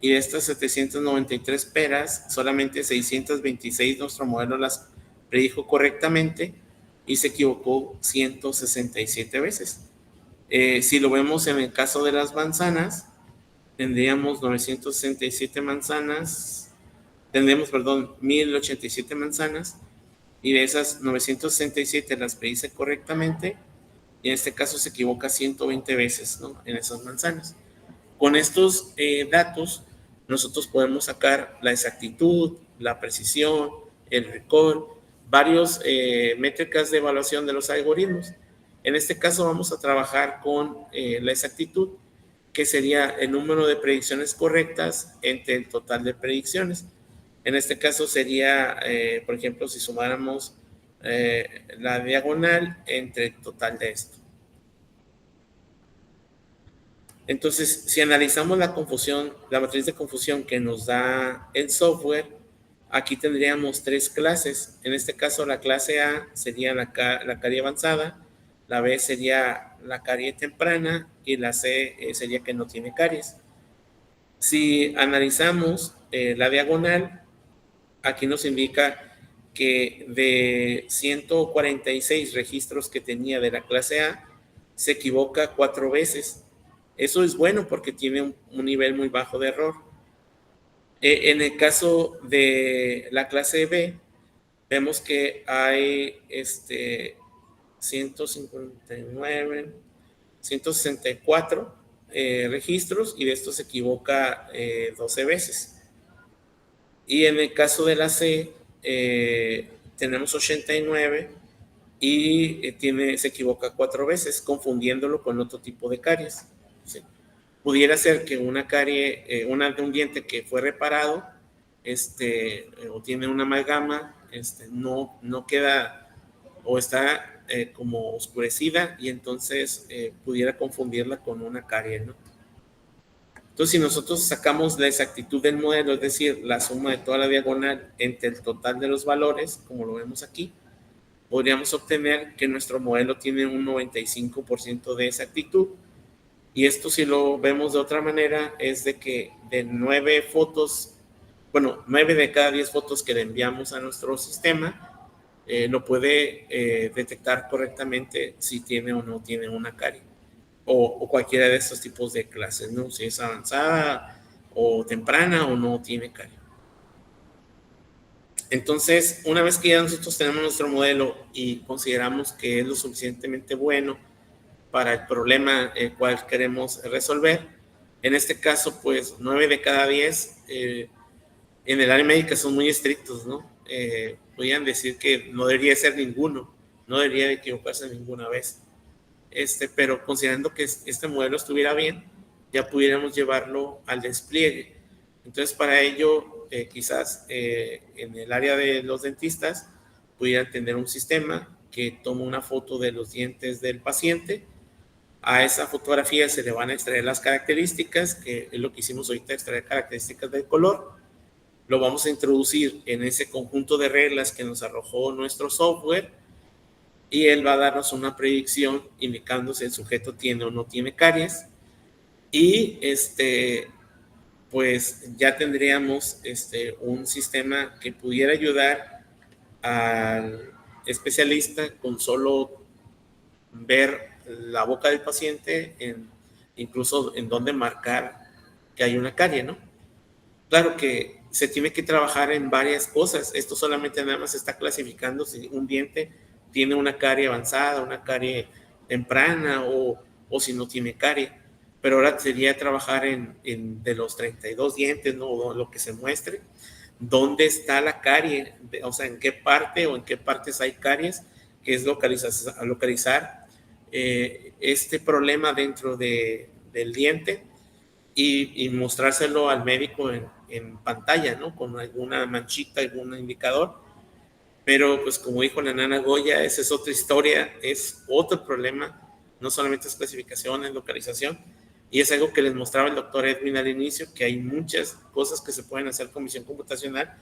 y de estas 793 peras, solamente 626 nuestro modelo las predijo correctamente y se equivocó 167 veces. Si lo vemos en el caso de las manzanas, tendríamos 967 manzanas, tendríamos, perdón, 1087 manzanas, y de esas 967 las predice correctamente, y en este caso se equivoca 120 veces, ¿no?, en esas manzanas. Con estos datos, nosotros podemos sacar la exactitud, la precisión, el recall, varias métricas de evaluación de los algoritmos. En este caso vamos a trabajar con la exactitud, que sería el número de predicciones correctas entre el total de predicciones. En este caso sería, por ejemplo, si sumáramos la diagonal entre el total de esto. Entonces, si analizamos la confusión, la matriz de confusión que nos da el software, aquí tendríamos tres clases. En este caso, la clase A sería la carie avanzada, la B sería la carie temprana y la C sería que no tiene caries. Si analizamos la diagonal, aquí nos indica que de 146 registros que tenía de la clase A, se equivoca 4 veces. Eso es bueno porque tiene un nivel muy bajo de error. En el caso de la clase B, vemos que hay 159, 164 registros, y de estos se equivoca 12 veces. Y en el caso de la C, tenemos 89 y se equivoca 4 veces, confundiéndolo con otro tipo de caries. ¿Sí? Pudiera ser que una carie, de un diente que fue reparado, o tiene una amalgama, no queda, o está como oscurecida, y entonces pudiera confundirla con una carie, ¿no? Entonces, si nosotros sacamos la exactitud del modelo, es decir, la suma de toda la diagonal entre el total de los valores, como lo vemos aquí, podríamos obtener que nuestro modelo tiene un 95% de exactitud. Y esto, si lo vemos de otra manera, es de que de 9 de cada 10 fotos que le enviamos a nuestro sistema, lo puede detectar correctamente si tiene o no tiene una carie, o cualquiera de estos tipos de clases, ¿no? Si es avanzada o temprana o no tiene carie. Entonces, una vez que ya nosotros tenemos nuestro modelo y consideramos que es lo suficientemente bueno para el problema el cual queremos resolver, en este caso, pues 9 de cada 10 en el área médica son muy estrictos, ¿no? Podrían decir que no debería ser ninguno, no debería equivocarse ninguna vez. Pero considerando que este modelo estuviera bien, ya pudiéramos llevarlo al despliegue. Entonces, para ello, quizás en el área de los dentistas pudieran tener un sistema que toma una foto de los dientes del paciente. A esa fotografía se le van a extraer las características, que es lo que hicimos ahorita, extraer características del color. Lo vamos a introducir en ese conjunto de reglas que nos arrojó nuestro software, y él va a darnos una predicción indicando si el sujeto tiene o no tiene caries. Y pues ya tendríamos un sistema que pudiera ayudar al especialista con solo ver la boca del paciente, incluso en dónde marcar que hay una carie, ¿no? Claro que se tiene que trabajar en varias cosas. Esto solamente nada más está clasificando si un diente tiene una carie avanzada, una carie temprana, o si no tiene carie. Pero ahora sería trabajar en de los 32 dientes, ¿no? Lo que se muestre, dónde está la carie, o sea, en qué parte o en qué partes hay caries, que es localizar este problema dentro del diente, y mostrárselo al médico en pantalla, ¿no? Con alguna manchita, algún indicador. Pero pues como dijo la nana Goya, esa es otra historia, es otro problema, no solamente es clasificación, es localización, y es algo que les mostraba el doctor Edwin al inicio, que hay muchas cosas que se pueden hacer con visión computacional,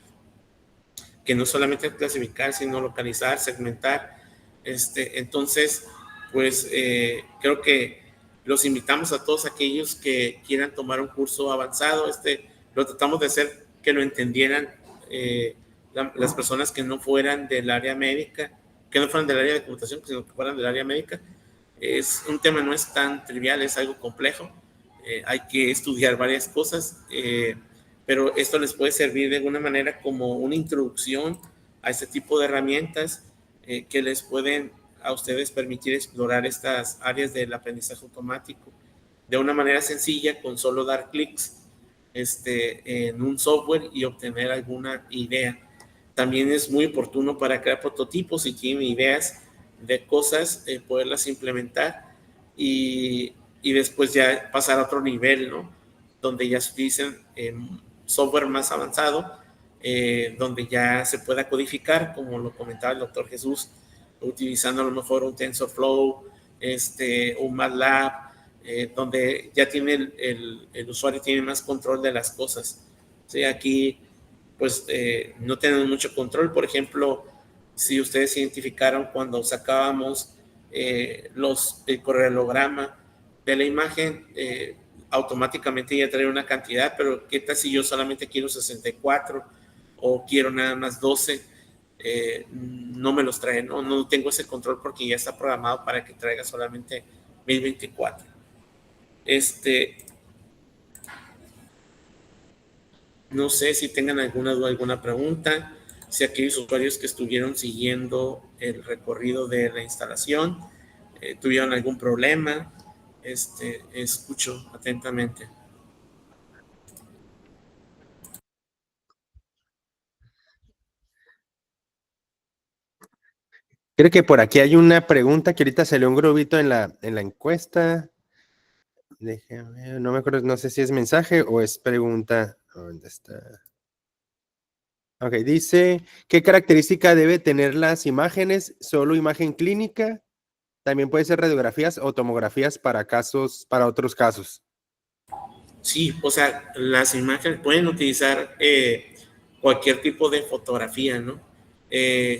que no solamente es clasificar, sino localizar, segmentar. Entonces, pues creo que los invitamos a todos aquellos que quieran tomar un curso avanzado. Lo tratamos de hacer que lo entendieran las personas que no fueran del área médica, que no fueran del área de computación, sino que fueran del área médica. Un tema no es tan trivial, es algo complejo. hay que estudiar varias cosas, pero esto les puede servir de alguna manera como una introducción a este tipo de herramientas que les pueden a ustedes permitir explorar estas áreas del aprendizaje automático de una manera sencilla, con solo dar clics en un software y obtener alguna idea. También es muy oportuno para crear prototipos si tienen ideas de cosas, poderlas implementar y después ya pasar a otro nivel, ¿no? Donde ya se utilicen software más avanzado, donde ya se pueda codificar, como lo comentaba el doctor Jesús, utilizando a lo mejor un TensorFlow, un MATLAB, donde ya tiene el usuario tiene más control de las cosas. ¿Sí? Aquí, pues, no tenemos mucho control. Por ejemplo, si ustedes identificaron cuando sacábamos el correlograma de la imagen, automáticamente ya trae una cantidad, pero ¿qué tal si yo solamente quiero 64 o quiero nada más 12? No me los trae, no tengo ese control porque ya está programado para que traiga solamente 1024. No sé si tengan alguna duda, alguna pregunta, si aquellos usuarios que estuvieron siguiendo el recorrido de la instalación tuvieron algún problema. Escucho atentamente. Creo que por aquí hay una pregunta que ahorita salió un globito en la encuesta. Déjame, no me acuerdo, no sé si es mensaje o es pregunta. ¿Dónde está? Ok, dice, ¿qué característica debe tener las imágenes? ¿Solo imagen clínica? También puede ser radiografías o tomografías para otros casos. Sí, o sea, las imágenes pueden utilizar cualquier tipo de fotografía, ¿no?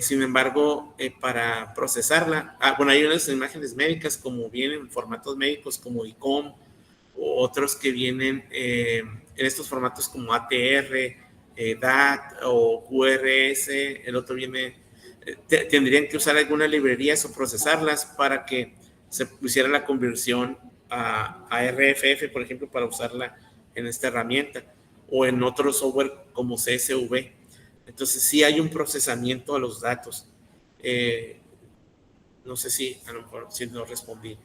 Sin embargo, para procesarla, bueno, hay unas imágenes médicas como vienen en formatos médicos como ICOM, o otros que vienen en estos formatos como ATR, DAT o QRS. El otro viene, tendrían que usar algunas librerías o procesarlas para que se pusiera la conversión a RFF, por ejemplo, para usarla en esta herramienta o en otro software como CSV. Entonces sí hay un procesamiento a los datos. No sé si a lo mejor si no respondí.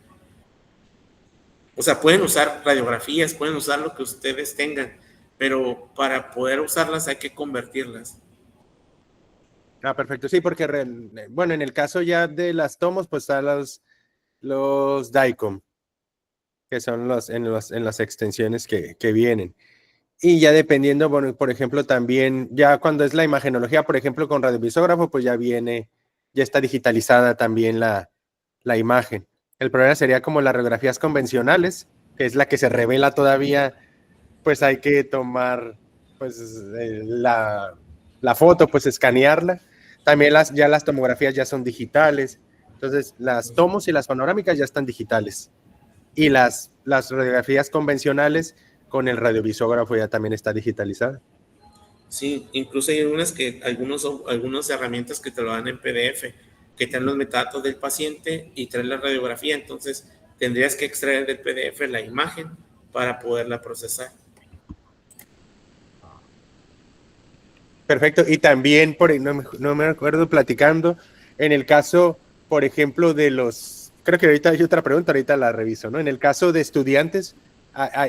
O sea, pueden usar radiografías, pueden usar lo que ustedes tengan, pero para poder usarlas hay que convertirlas. Ah, perfecto. Sí, porque, bueno, en el caso ya de las tomos, pues están los DICOM, que son en las extensiones que vienen. Y ya dependiendo, bueno, por ejemplo, también, ya cuando es la imagenología, por ejemplo, con radiovisógrafo, pues ya está digitalizada también la imagen. El problema sería como las radiografías convencionales, que es la que se revela todavía, pues hay que tomar pues la foto, pues escanearla. También ya las tomografías ya son digitales. Entonces, las tomos y las panorámicas ya están digitales. Y las radiografías convencionales con el radiovisógrafo ya también está digitalizada. Sí, incluso hay algunas herramientas que te lo dan en PDF, que te dan los metadatos del paciente y traen la radiografía. Entonces, tendrías que extraer del PDF la imagen para poderla procesar. Perfecto. Y también, no me acuerdo platicando, en el caso, por ejemplo, creo que ahorita hay otra pregunta, ahorita la reviso, ¿no? En el caso de estudiantes,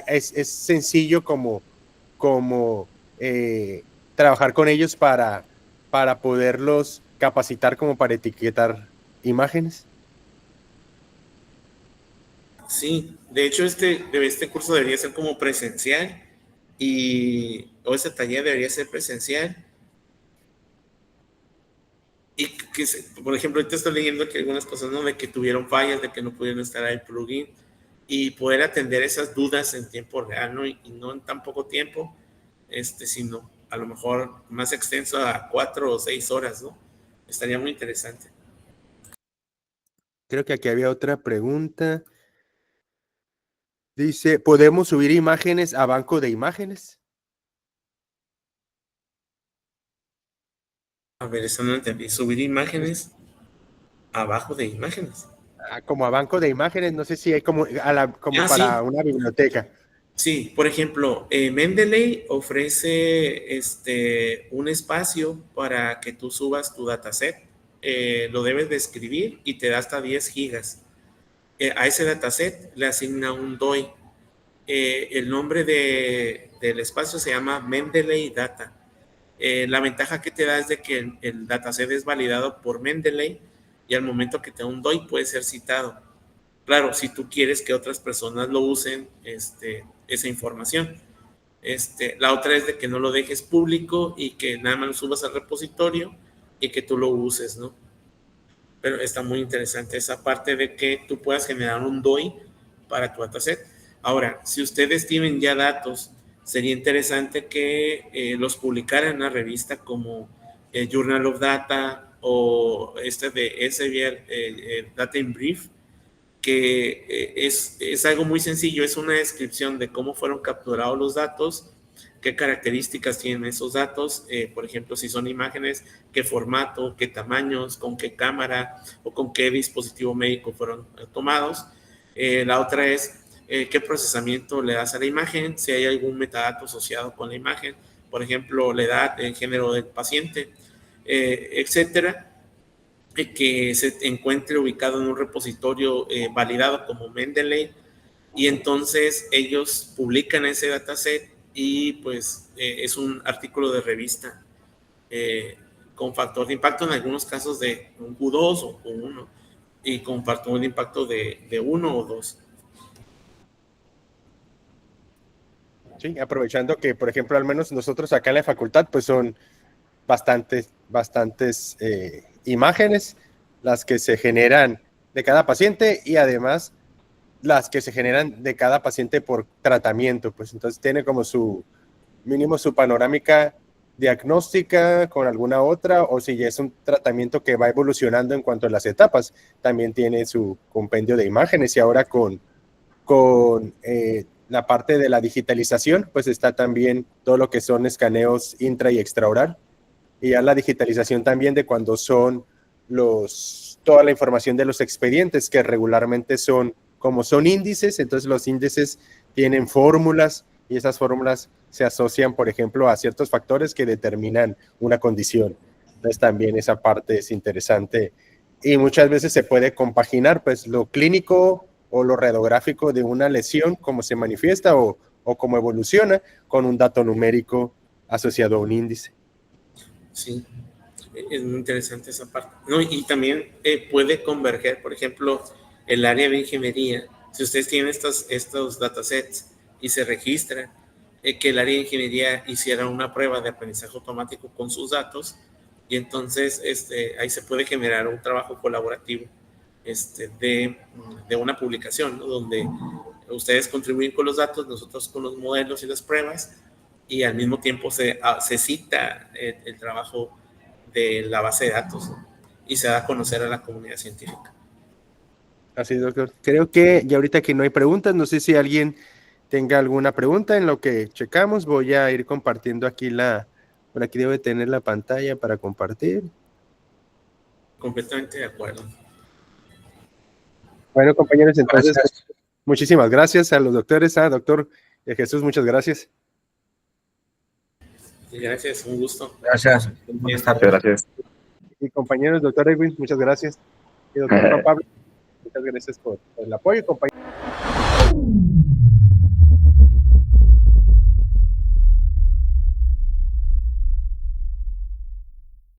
es sencillo como trabajar con ellos para poderlos capacitar como para etiquetar imágenes. Sí, de hecho este curso debería ser como presencial o ese taller debería ser presencial. Y por ejemplo, ahorita estoy leyendo que algunas cosas, ¿no? De que tuvieron fallas, de que no pudieron instalar el plugin y poder atender esas dudas en tiempo real, ¿no? Y no en tan poco tiempo, sino a lo mejor más extenso a 4 o 6 horas, ¿no? Estaría muy interesante. Creo que aquí había otra pregunta. Dice, ¿podemos subir imágenes a banco de imágenes? A ver, eso no entendí. Subir imágenes abajo de imágenes. Como a banco de imágenes, no sé si hay como para Sí. una biblioteca. Sí, por ejemplo, Mendeley ofrece un espacio para que tú subas tu dataset. Lo debes de escribir y te da hasta 10 gigas. A ese dataset le asigna un DOI. El nombre del espacio se llama Mendeley Data. La ventaja que te da es de que el dataset es validado por Mendeley y al momento que te da un DOI puede ser citado. Claro, si tú quieres que otras personas lo usen, esa información. La otra es de que no lo dejes público y que nada más lo subas al repositorio y que tú lo uses, ¿no? Pero está muy interesante esa parte de que tú puedas generar un DOI para tu dataset. Ahora, si ustedes tienen ya datos, sería interesante que los publicaran en una revista como Journal of Data o de Elsevier, Data in Brief, que es algo muy sencillo, es una descripción de cómo fueron capturados los datos, qué características tienen esos datos, por ejemplo, si son imágenes, qué formato, qué tamaños, con qué cámara o con qué dispositivo médico fueron tomados. La otra es qué procesamiento le das a la imagen, si hay algún metadato asociado con la imagen, por ejemplo, la edad, el género del paciente, etcétera, que se encuentre ubicado en un repositorio validado como Mendeley, y entonces ellos publican ese dataset y pues es un artículo de revista con factor de impacto en algunos casos de un Q2 o Q1 y con factor de impacto de 1 o 2. Sí, aprovechando que, por ejemplo, al menos nosotros acá en la facultad, pues son bastantes imágenes las que se generan de cada paciente y además las que se generan de cada paciente por tratamiento, pues entonces tiene como su mínimo su panorámica diagnóstica con alguna otra, o si ya es un tratamiento que va evolucionando en cuanto a las etapas, también tiene su compendio de imágenes. Y ahora con la parte de la digitalización, pues está también todo lo que son escaneos intra y extraoral, y ya la digitalización también de cuando son toda la información de los expedientes, que regularmente son índices, entonces los índices tienen fórmulas y esas fórmulas se asocian, por ejemplo, a ciertos factores que determinan una condición. Entonces también esa parte es interesante y muchas veces se puede compaginar pues lo clínico o lo radiográfico de una lesión, cómo se manifiesta o cómo evoluciona, con un dato numérico asociado a un índice. Sí, es muy interesante esa parte, ¿no? Y también puede converger, por ejemplo, el área de ingeniería. Si ustedes tienen estos datasets y se registran, que el área de ingeniería hiciera una prueba de aprendizaje automático con sus datos, y entonces ahí se puede generar un trabajo colaborativo de una publicación, ¿no? Donde ustedes contribuyen con los datos, nosotros con los modelos y las pruebas, y al mismo tiempo se cita el trabajo de la base de datos, ¿no? Y se da a conocer a la comunidad científica. Así es, doctor. Creo que ya ahorita que no hay preguntas, no sé si alguien tenga alguna pregunta en lo que checamos. Voy a ir compartiendo aquí por aquí debe tener la pantalla para compartir. Completamente de acuerdo. Bueno, compañeros, entonces, muchísimas gracias a los doctores, doctor Jesús, muchas gracias. Gracias, un gusto. Gracias. Buenas tardes. Gracias. Y compañeros, doctor Edwin, muchas gracias. Y doctor Juan Pablo, muchas gracias por el apoyo, compañeros.